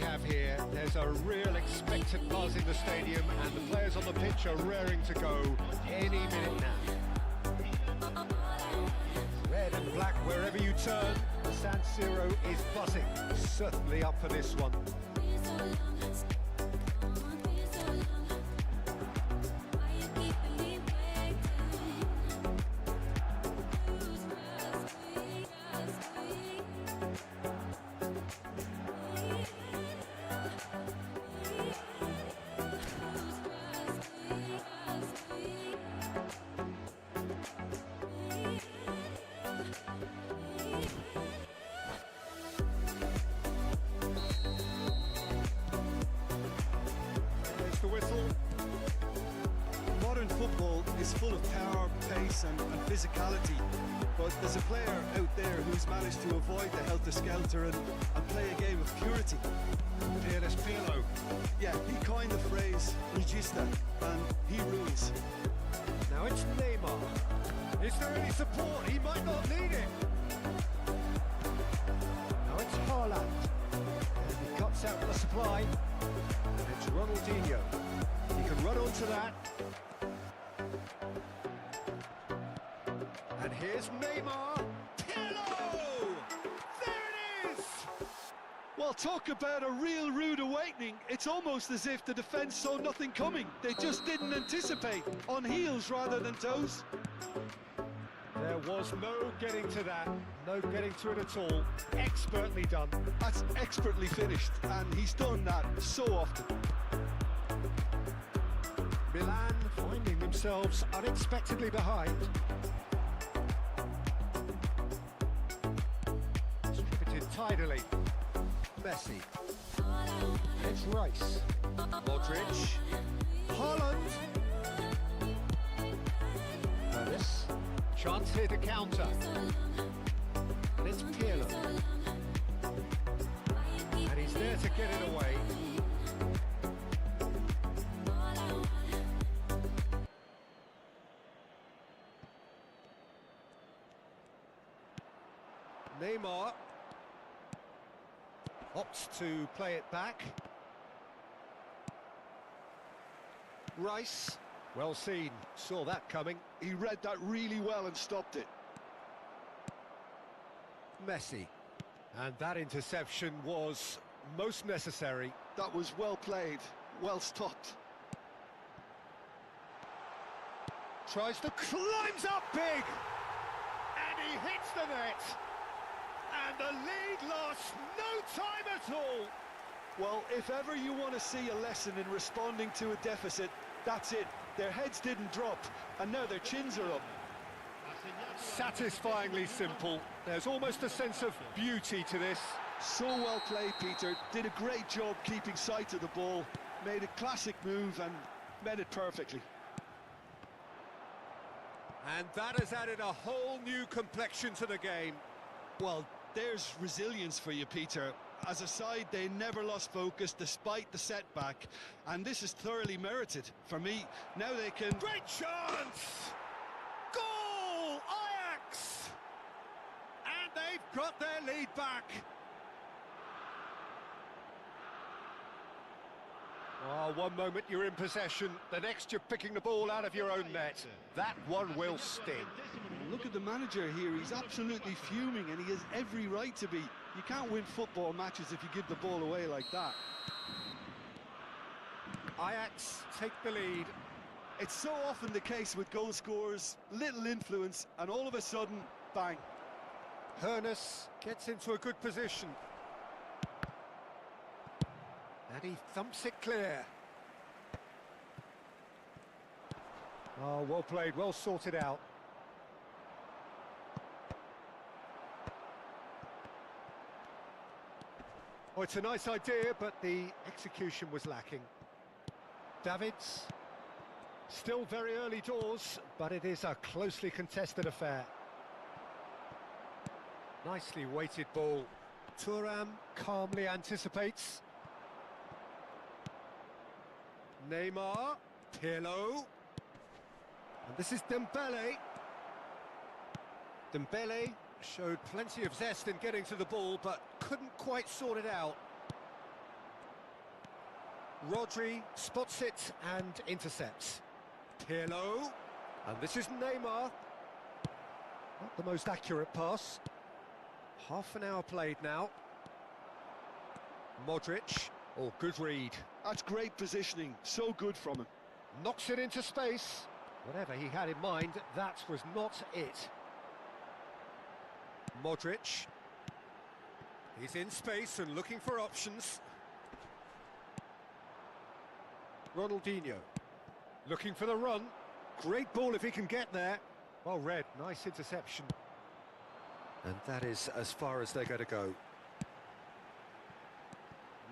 have here. There's a real expectant buzz in the stadium, and the players on the pitch are raring to go any minute now. Red and black wherever you turn, the San Siro is buzzing. Certainly up for this one. Football is full of power, pace and physicality, but there's a player out there who's managed to avoid the helter-skelter and play a game of purity. Fearless Pirlo. Yeah, he coined the phrase regista, and he rules. Now it's Neymar. Is there any support? He might not need it. Now it's Haaland. And he cuts out the supply. And it's Ronaldinho. He can run onto that. And here's Neymar. Pirlo! There it is! Well, talk about a real rude awakening. It's almost as if the defence saw nothing coming. They just didn't anticipate. On heels rather than toes. There was no getting to that. No getting to it at all. Expertly done. That's expertly finished, and he's done that so often. Milan finding themselves unexpectedly behind. Distributed tidily. Messi. It's Rice. Modric. Haaland. This chance here to counter. And it's Pirlo. And he's there to get it away. Neymar opts to play it back. Rice, well seen, saw that coming. He read that really well and stopped it. Messi, and that interception was most necessary. That was well played, well stopped. Tries to climbs up big, and he hits the net. And the lead lost no time at all. Well, if ever you want to see a lesson in responding to a deficit, that's it. Their heads didn't drop, and now their chins are up. Satisfyingly simple. There's almost a sense of beauty to this. So well played, Peter. Did a great job keeping sight of the ball. Made a classic move and met it perfectly. And that has added a whole new complexion to the game. Well, there's resilience for you, Peter. As a side, they never lost focus despite the setback, and this is thoroughly merited. For me, now they can... Great chance! Goal! Ajax! And they've got their lead back. Oh, one moment you're in possession, the next you're picking the ball out of your own net. That one will sting. Look at the manager here, he's absolutely fuming and he has every right to be. You can't win football matches if you give the ball away like that. Ajax take the lead. It's so often the case with goal scorers, little influence and all of a sudden, bang. Hoeneß gets into a good position. And he thumps it clear. Oh, well played, well sorted out. Oh, it's a nice idea, but the execution was lacking. Davids, still very early doors, but it is a closely contested affair. Nicely weighted ball. Thuram calmly anticipates. Neymar, Pirlo, and this is Dembele. Dembele showed plenty of zest in getting to the ball, but couldn't quite sort it out. Rodri spots it and intercepts. Pirlo, and this is Neymar. Not the most accurate pass. Half an hour played now. Modric, oh, good read. That's great positioning, so good from him. Knocks it into space. Whatever he had in mind, that was not it. Modric. He's in space and looking for options. Ronaldinho. Looking for the run. Great ball if he can get there. Well read, nice interception. And that is as far as they're going to go.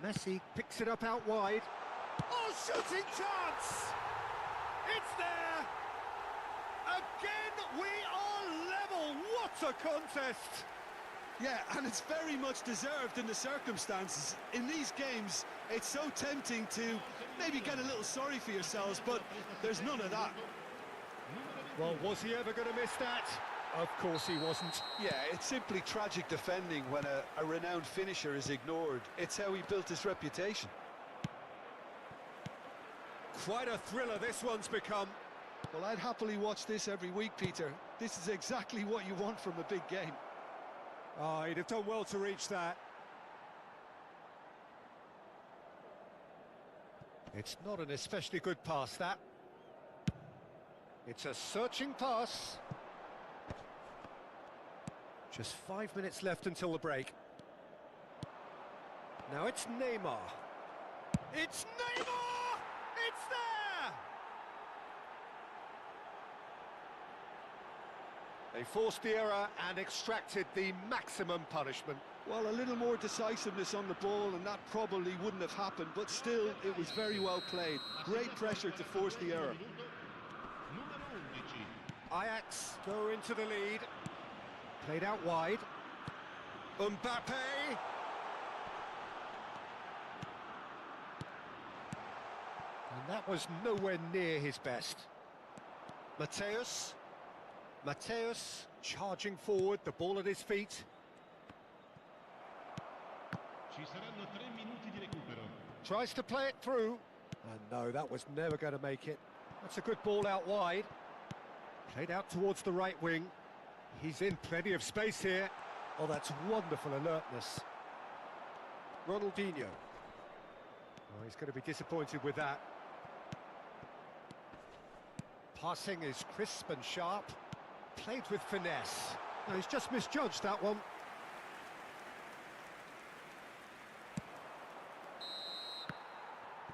Messi picks it up out wide. Oh, shooting chance! It's there! Again, we are level! What a contest! Yeah, and it's very much deserved in the circumstances. In these games, it's so tempting to maybe get a little sorry for yourselves, but there's none of that. Well, was he ever going to miss that? Of course he wasn't. Yeah, it's simply tragic defending when a renowned finisher is ignored. It's how he built his reputation. Quite a thriller this one's become. Well, I'd happily watch this every week, Peter. This is exactly what you want from a big game. Oh, he'd have done well to reach that. It's not an especially good pass, that. It's a searching pass. Just 5 minutes left until the break. Now it's Neymar. It's Neymar! It's there! They forced the error and extracted the maximum punishment. Well, a little more decisiveness on the ball and that probably wouldn't have happened, but still, it was very well played. Great pressure to force the error. Ajax go into the lead. Played out wide. Mbappe. And that was nowhere near his best. Mateus charging forward, the ball at his feet. Tries to play it through. And no, that was never going to make it. That's a good ball out wide. Played out towards the right wing. He's in plenty of space here. Oh, that's wonderful alertness. Ronaldinho. Oh, he's going to be disappointed with that. Passing is crisp and sharp. Played with finesse. No, he's just misjudged that one.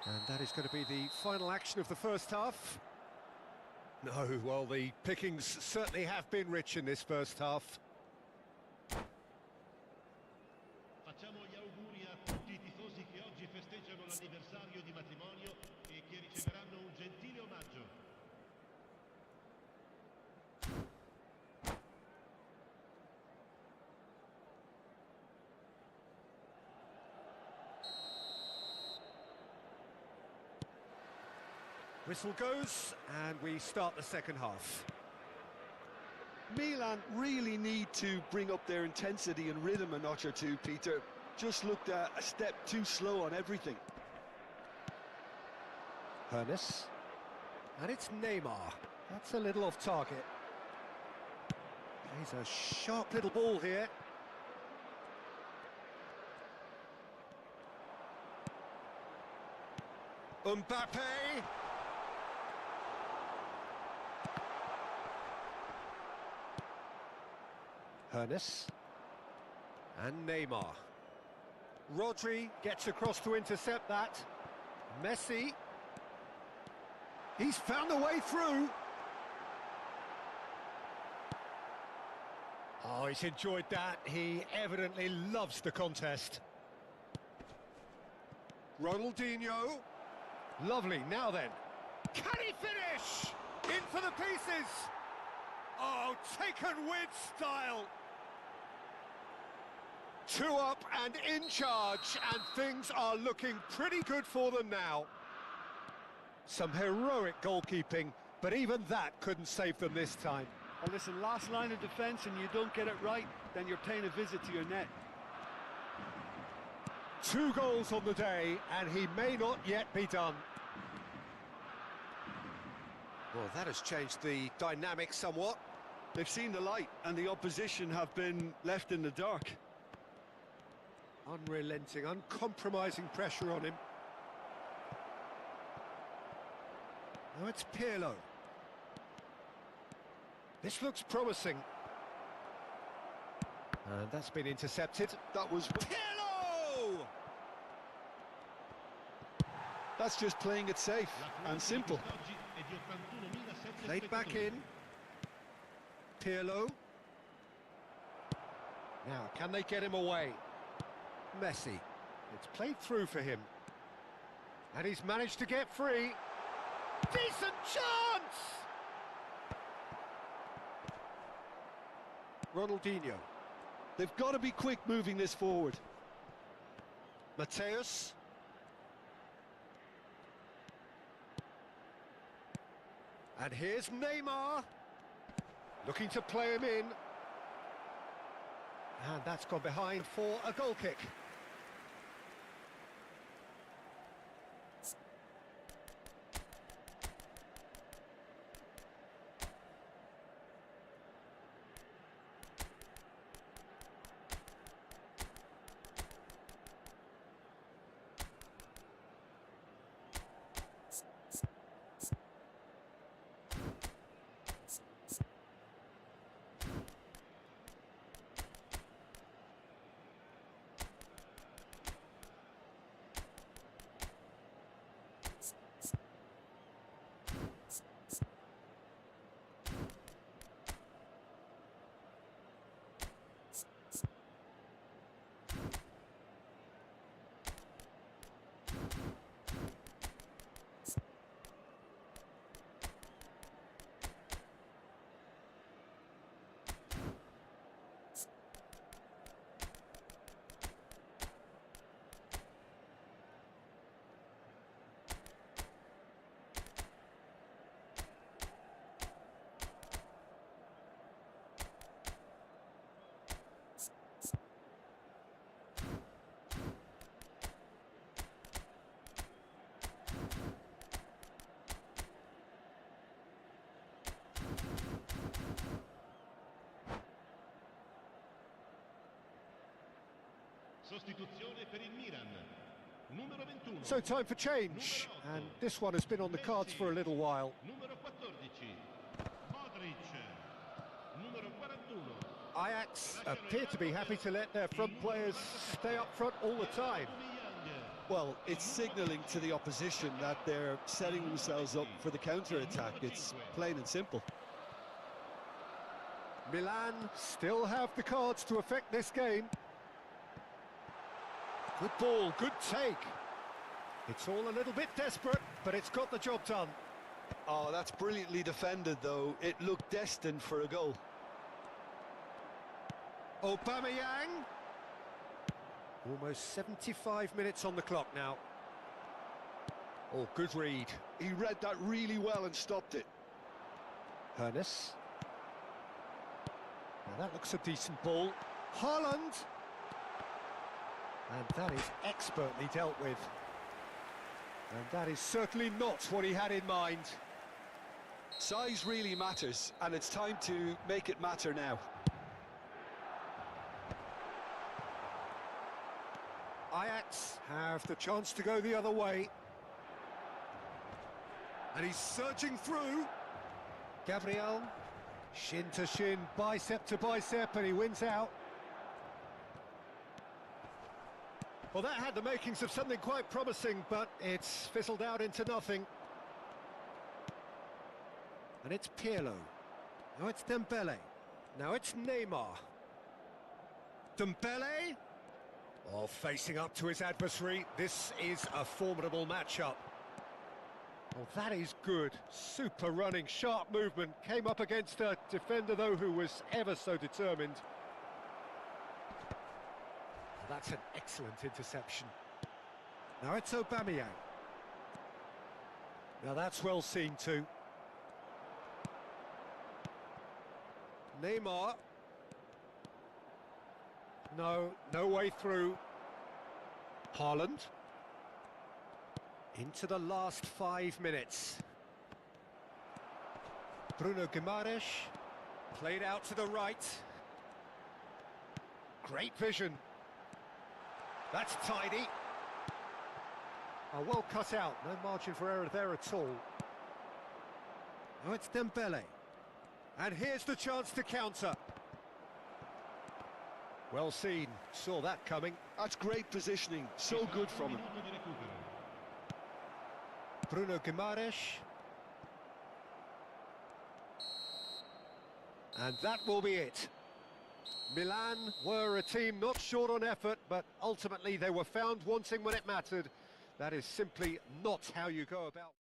And that is going to be the final action of the first half. No, well, the pickings certainly have been rich in this first half. Facciamo gli auguri a tutti i tifosi che oggi festeggiano l'anniversario di matrimonio e che riceveranno un gentile omaggio. Whistle goes, and we start the second half. Milan really need to bring up their intensity and rhythm a notch or two, Peter. Just looked a step too slow on everything. Hernes. And it's Neymar. That's a little off target. Plays a sharp little ball here. Mbappe. Hernes. And Neymar. Rodri gets across to intercept that. Messi. He's found a way through. Oh, he's enjoyed that. He evidently loves the contest. Ronaldinho. Lovely. Now then. Can he finish? In for the pieces. Oh, taken with style. 2 up and in charge, and things are looking pretty good for them now. Some heroic goalkeeping, but even that couldn't save them this time. Well, listen, last line of defence and you don't get it right, then you're paying a visit to your net. 2 goals on the day, and he may not yet be done. Well, that has changed the dynamic somewhat. They've seen the light, and the opposition have been left in the dark. Unrelenting, uncompromising pressure on him. Now it's Pirlo. This looks promising. And that's been intercepted. That was... Pirlo! That's just playing it safe and simple. Played back in. Pirlo. Now, can they get him away? Messi. It's played through for him. And he's managed to get free. Decent chance! Ronaldinho. They've got to be quick moving this forward. Mateus. And here's Neymar. Looking to play him in. And that's gone behind for a goal kick. Sostituzione per il Milan. Numero 21. So time for change, and this one has been on the cards for a little while. Numero 14. Modric. Numero 41. Ajax appear to be happy to let their front players stay up front all the time. Well, it's signalling to the opposition that they're setting themselves up for the counter-attack. It's plain and simple. Milan still have the cards to affect this game. Good ball, good take. It's all a little bit desperate, but it's got the job done. Oh, that's brilliantly defended, though. It looked destined for a goal. Aubameyang. Almost 75 minutes on the clock now. Oh, good read. He read that really well and stopped it. Hernes. Now that looks a decent ball. Haaland. And that is expertly dealt with. And that is certainly not what he had in mind. Size really matters, and it's time to make it matter now. Ajax have the chance to go the other way. And he's surging through. Gabriel, shin to shin, bicep to bicep, and he wins out. Well, that had the makings of something quite promising, but it's fizzled out into nothing. And it's Pirlo. Now it's Dembele. Now it's Neymar. Dembele. Oh, facing up to his adversary. This is a formidable matchup. Oh, that is good. Super running, sharp movement. Came up against a defender, though, who was ever so determined. That's an excellent interception. Now it's Aubameyang. Now that's well seen too. Neymar. No way through. Haaland. Into the last 5 minutes. Bruno Guimaraes. Played out to the right. Great vision. That's tidy. Well cut out, no margin for error there at all. Oh, it's Dembele. And here's the chance to counter. Well seen, saw that coming. That's great positioning, so good from him. Bruno Guimaraes. And that will be it. Milan were a team not short on effort, but ultimately they were found wanting when it mattered. That is simply not how you go about.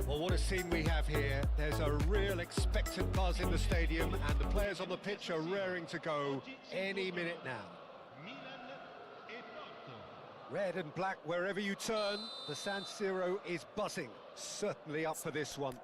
Well, what a scene we have here. There's a real expectant buzz in the stadium and the players on the pitch are raring to go any minute now. Red and black wherever you turn, the San Siro is buzzing. Certainly up for this one.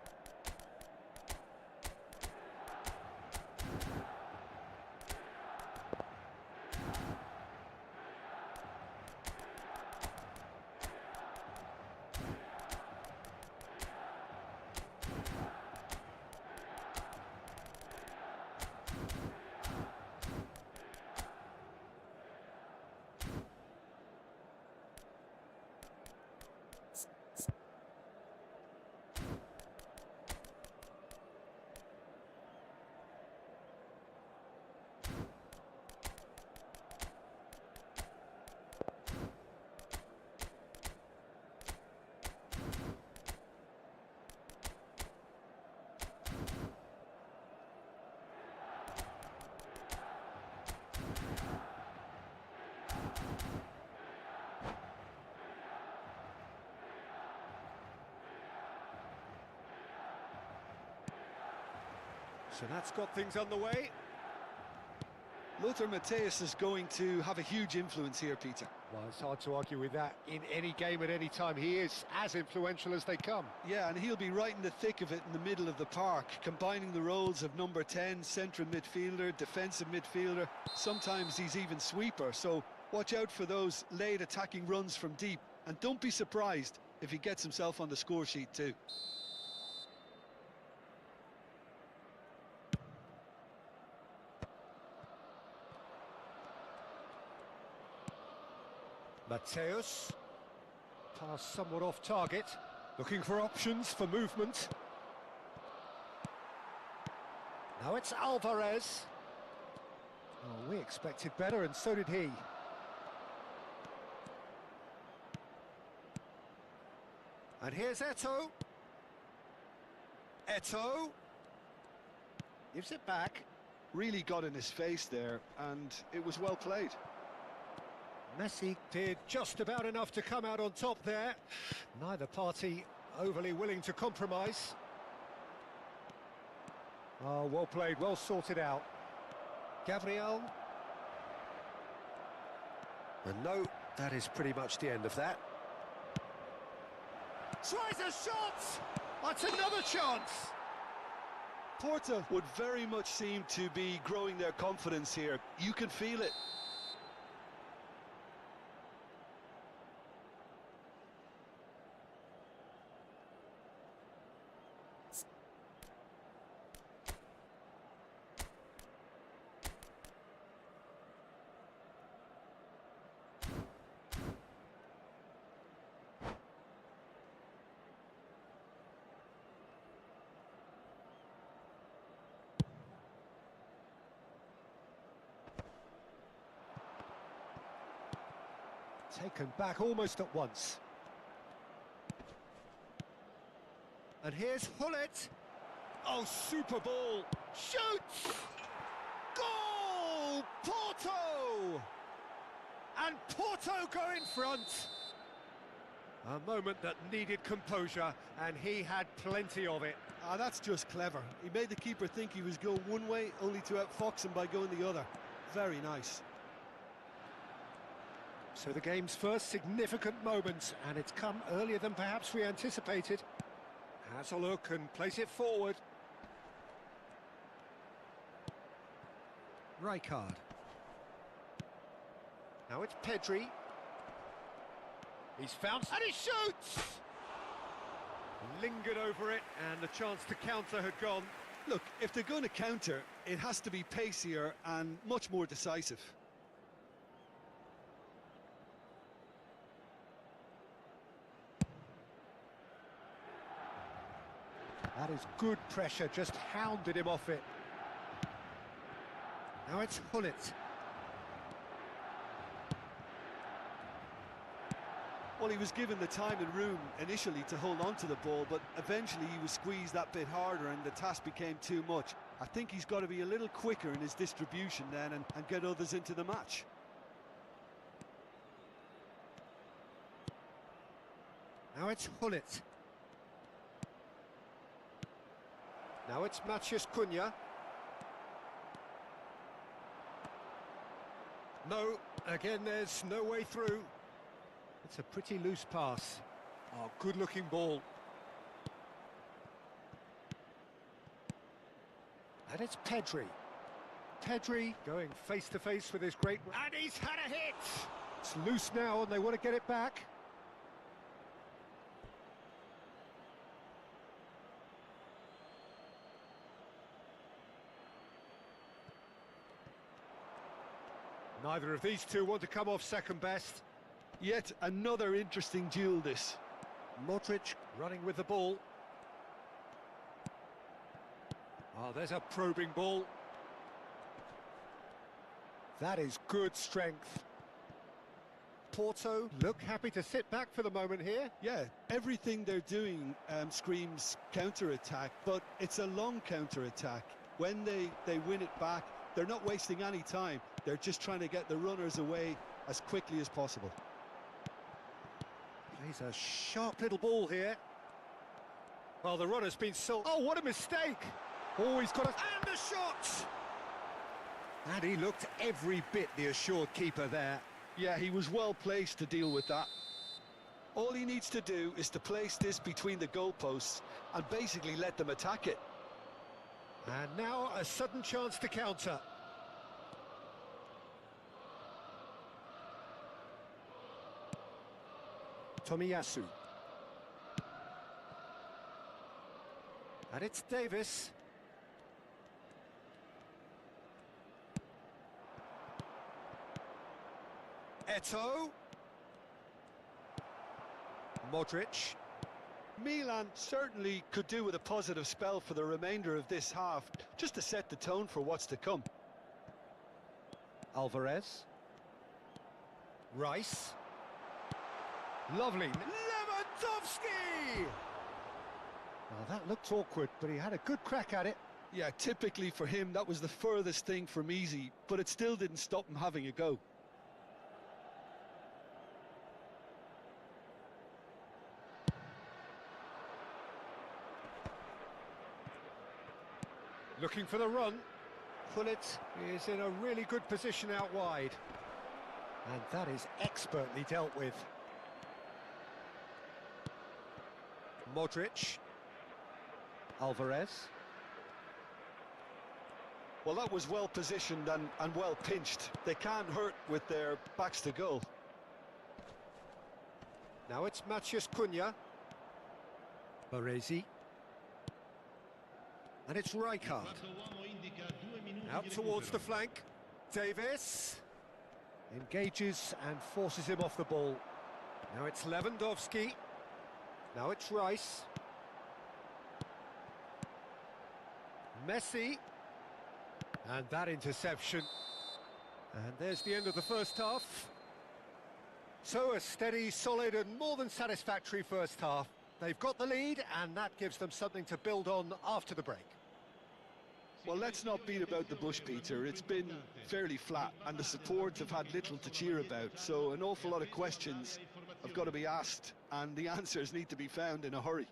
So that's got things underway. Lothar Matthäus is going to have a huge influence here, Peter. Well, it's hard to argue with that. In any game at any time, he is as influential as they come. Yeah, and he'll be right in the thick of it in the middle of the park, combining the roles of number 10, central midfielder, defensive midfielder. Sometimes he's even sweeper, so watch out for those late attacking runs from deep. And don't be surprised if he gets himself on the score sheet too. Matthäus, pass somewhat off target, looking for options for movement. Now it's Alvarez. Oh, we expected better, and so did he. And here's Eto'o. Eto'o gives it back. Really got in his face there, and it was well played. Messi did just about enough to come out on top there. Neither party overly willing to compromise. Oh, well played, well sorted out. Gabriel. And no, that is pretty much the end of that. Tries a shot! That's another chance! Porto would very much seem to be growing their confidence here. You can feel it. Taken back almost at once. And here's Hullet. Oh, super ball. Shoots! Goal! Porto! And Porto go in front. A moment that needed composure, and he had plenty of it. Ah, that's just clever. He made the keeper think he was going one way, only to outfox him by going the other. Very nice. So the game's first significant moment, and it's come earlier than perhaps we anticipated. Has a look and plays it forward. Rijkaard. Now it's Pedri. He's found, and he shoots! Lingered over it, and the chance to counter had gone. Look, if they're going to counter, it has to be pacier and much more decisive. That is good pressure, just hounded him off it. Now it's Hullet. Well, he was given the time and room initially to hold on to the ball, but eventually he was squeezed that bit harder and the task became too much. I think he's got to be a little quicker in his distribution then and get others into the match. Now it's Hullet. Now it's Matheus Cunha. No, again there's no way through. It's a pretty loose pass. Oh, good-looking ball. And it's Pedri. Pedri going face-to-face with his great... And he's had a hit! It's loose now and they want to get it back. Neither of these two want to come off second best. Yet another interesting duel this. Modric running with the ball. Oh, there's a probing ball. That is good strength. Porto look happy to sit back for the moment here. Yeah, everything they're doing screams counter-attack, but it's a long counter-attack. When they win it back, they're not wasting any time. They're just trying to get the runners away as quickly as possible. Plays a sharp little ball here. Well, the runner's been so... Oh, what a mistake! Oh, he's got a... And the shot! And he looked every bit the assured keeper there. Yeah, he was well placed to deal with that. All he needs to do is to place this between the goalposts and basically let them attack it. And now a sudden chance to counter. Tomiyasu. And it's Davis. Eto'o. Modric. Milan certainly could do with a positive spell for the remainder of this half, just to set the tone for what's to come. Alvarez. Rice. Lovely. Lewandowski! Well, that looked awkward, but he had a good crack at it. Yeah, typically for him, that was the furthest thing from easy, but it still didn't stop him having a go. Looking for the run. Pullet is in a really good position out wide. And that is expertly dealt with. Modric. Alvarez. Well, that was well positioned and well pinched. They can't hurt with their backs to goal. Now it's Matheus Cunha. Baresi. And it's Rijkaard. Out towards the flank. Davis. Engages and forces him off the ball. Now it's Lewandowski. Now it's Rice. Messi. And that interception. And there's the end of the first half. So a steady, solid and more than satisfactory first half. They've got the lead and that gives them something to build on after the break. Well, let's not beat about the bush, Peter. It's been fairly flat and the supports have had little to cheer about. So an awful lot of questions have got to be asked and the answers need to be found in a hurry.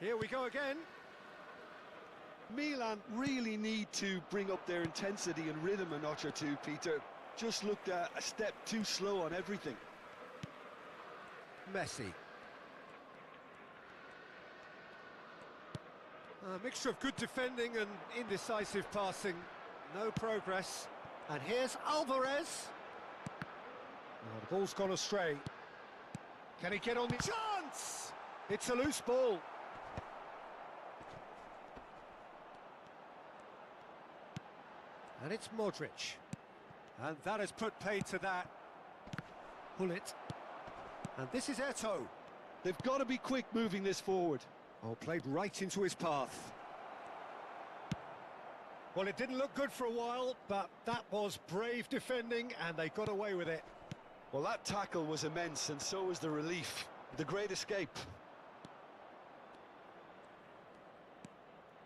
Here we go again. Milan really need to bring up their intensity and rhythm a notch or two, Peter. Just looked a step too slow on everything. Messi. A mixture of good defending and indecisive passing. No progress. And here's Alvarez. Oh, the ball's gone astray. Can he get on the chance? It's a loose ball. And it's Modric. And that has put paid to that. Pullet. And this is Eto'o. They've got to be quick moving this forward. Oh, played right into his path. Well, it didn't look good for a while, but that was brave defending, and they got away with it. Well, that tackle was immense, and so was the relief. The great escape.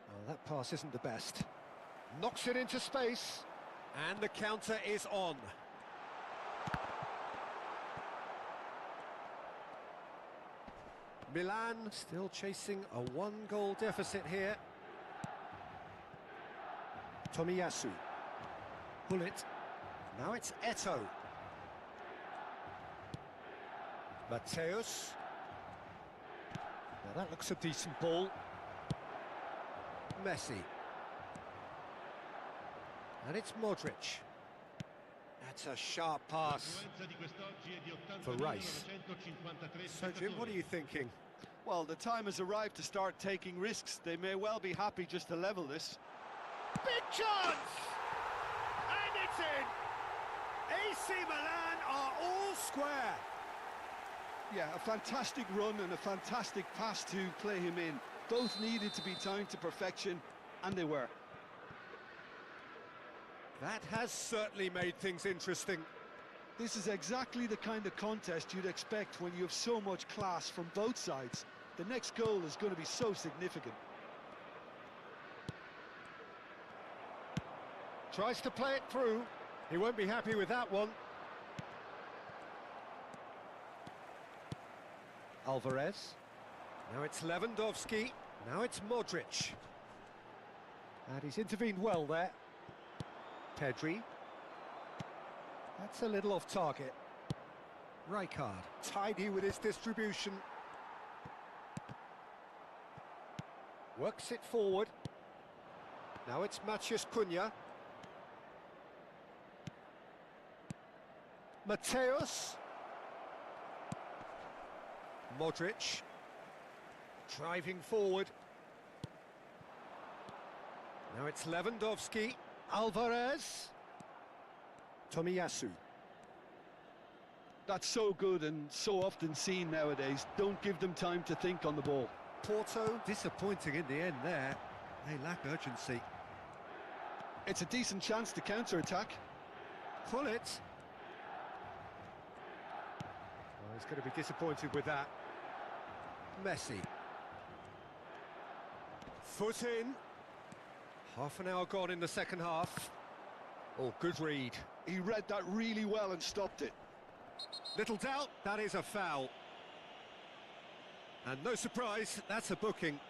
Oh, that pass isn't the best. Knocks it into space, and the counter is on. Milan still chasing a one-goal deficit here. Tomiyasu. Pullet. Now it's Eto'o. Mateus. Now that looks a decent ball. Messi. And it's Modric. That's a sharp pass for Rice. So, Jim, what are you thinking? Well, the time has arrived to start taking risks. They may well be happy just to level this. Big chance! And it's in! AC Milan are all square. Yeah, a fantastic run and a fantastic pass to play him in. Both needed to be timed to perfection, and they were. That has certainly made things interesting. This is exactly the kind of contest you'd expect when you have so much class from both sides. The next goal is going to be so significant. Tries to play it through. He won't be happy with that one. Alvarez. Now it's Lewandowski. Now it's Modric. And he's intervened well there. Pedri. That's a little off target. Rijkaard, tidy with his distribution. Works it forward. Now it's Matheus Cunha. Mateus. Modric. Driving forward. Now it's Lewandowski. Alvarez. Tomiyasu. That's so good and so often seen nowadays. Don't give them time to think on the ball. Porto disappointing in the end there. They lack urgency. It's a decent chance to counter-attack. Pull it. Well, he's going to be disappointed with that. Messi. Foot in. Half an hour gone in the second half. Oh, good read. He read that really well and stopped it. Little doubt, that is a foul. And no surprise, that's a booking.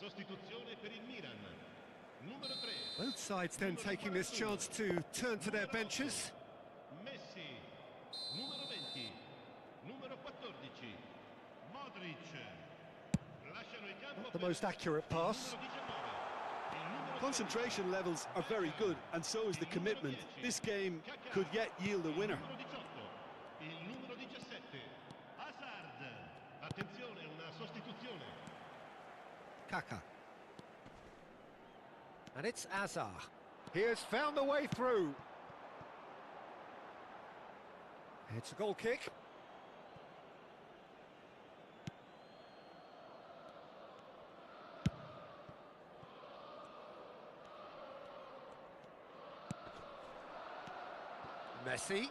Sostituzione per il Milan. Numero 3. Both sides then taking this chance to turn to their benches. Messi. Numero 20. Numero 14. Modric. Lasciano il campo. Not the most accurate pass. Concentration levels are very good, and so is the commitment. This game could yet yield a winner. Il numero 17. Hazard. Attenzione, una sostituzione. Kaka. And it's Azar. He has found the way through. It's a goal kick. Messi.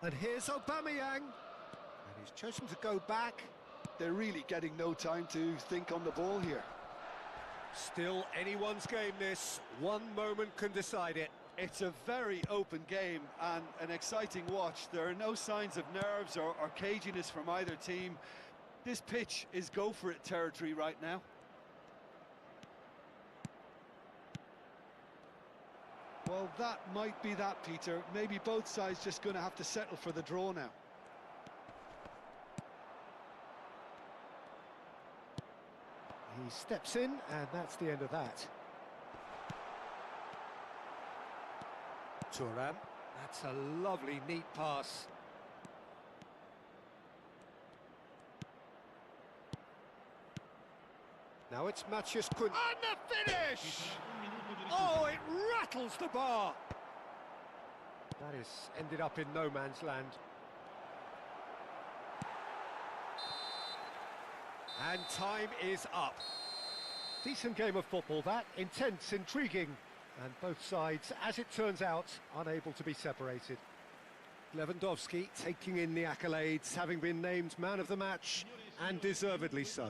And here's Aubameyang. And he's chosen to go back. They're really getting no time to think on the ball here. Still anyone's game this. One moment can decide it. It's a very open game and an exciting watch. There are no signs of nerves or caginess from either team. This pitch is go-for-it territory right now. Well, that might be that, Peter. Maybe both sides just going to have to settle for the draw now. He steps in, and that's the end of that. Thuram, that's a lovely, neat pass. Now it's Maciej Kun. And the finish! Oh, it rattles the bar! That has ended up in no man's land. And time is up. Decent game of football, that. Intense, intriguing. And both sides, as it turns out, unable to be separated. Lewandowski taking in the accolades, having been named man of the match, and deservedly so.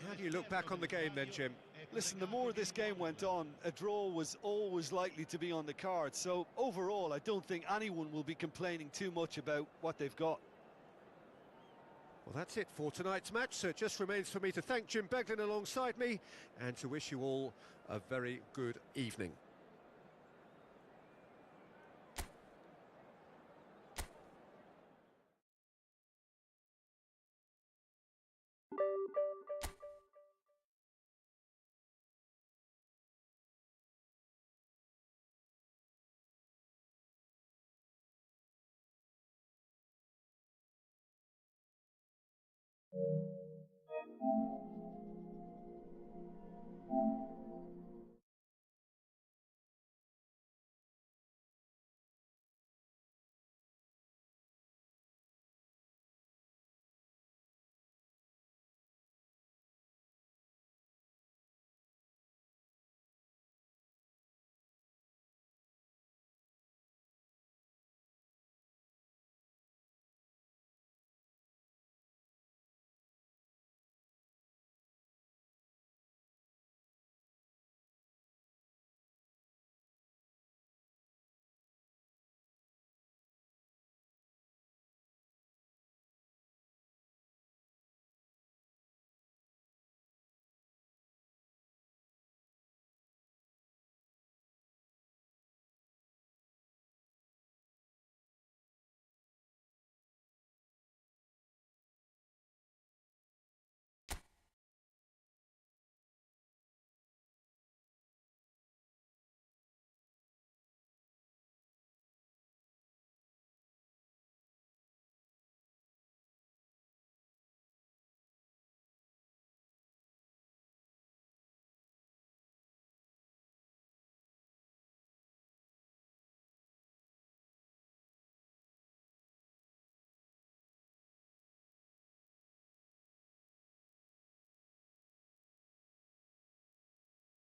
How do you look back on the game then, Jim? Listen, the more this game went on, a draw was always likely to be on the card. So overall, I don't think anyone will be complaining too much about what they've got. Well, that's it for tonight's match, so it just remains for me to thank Jim Beglin alongside me and to wish you all a very good evening.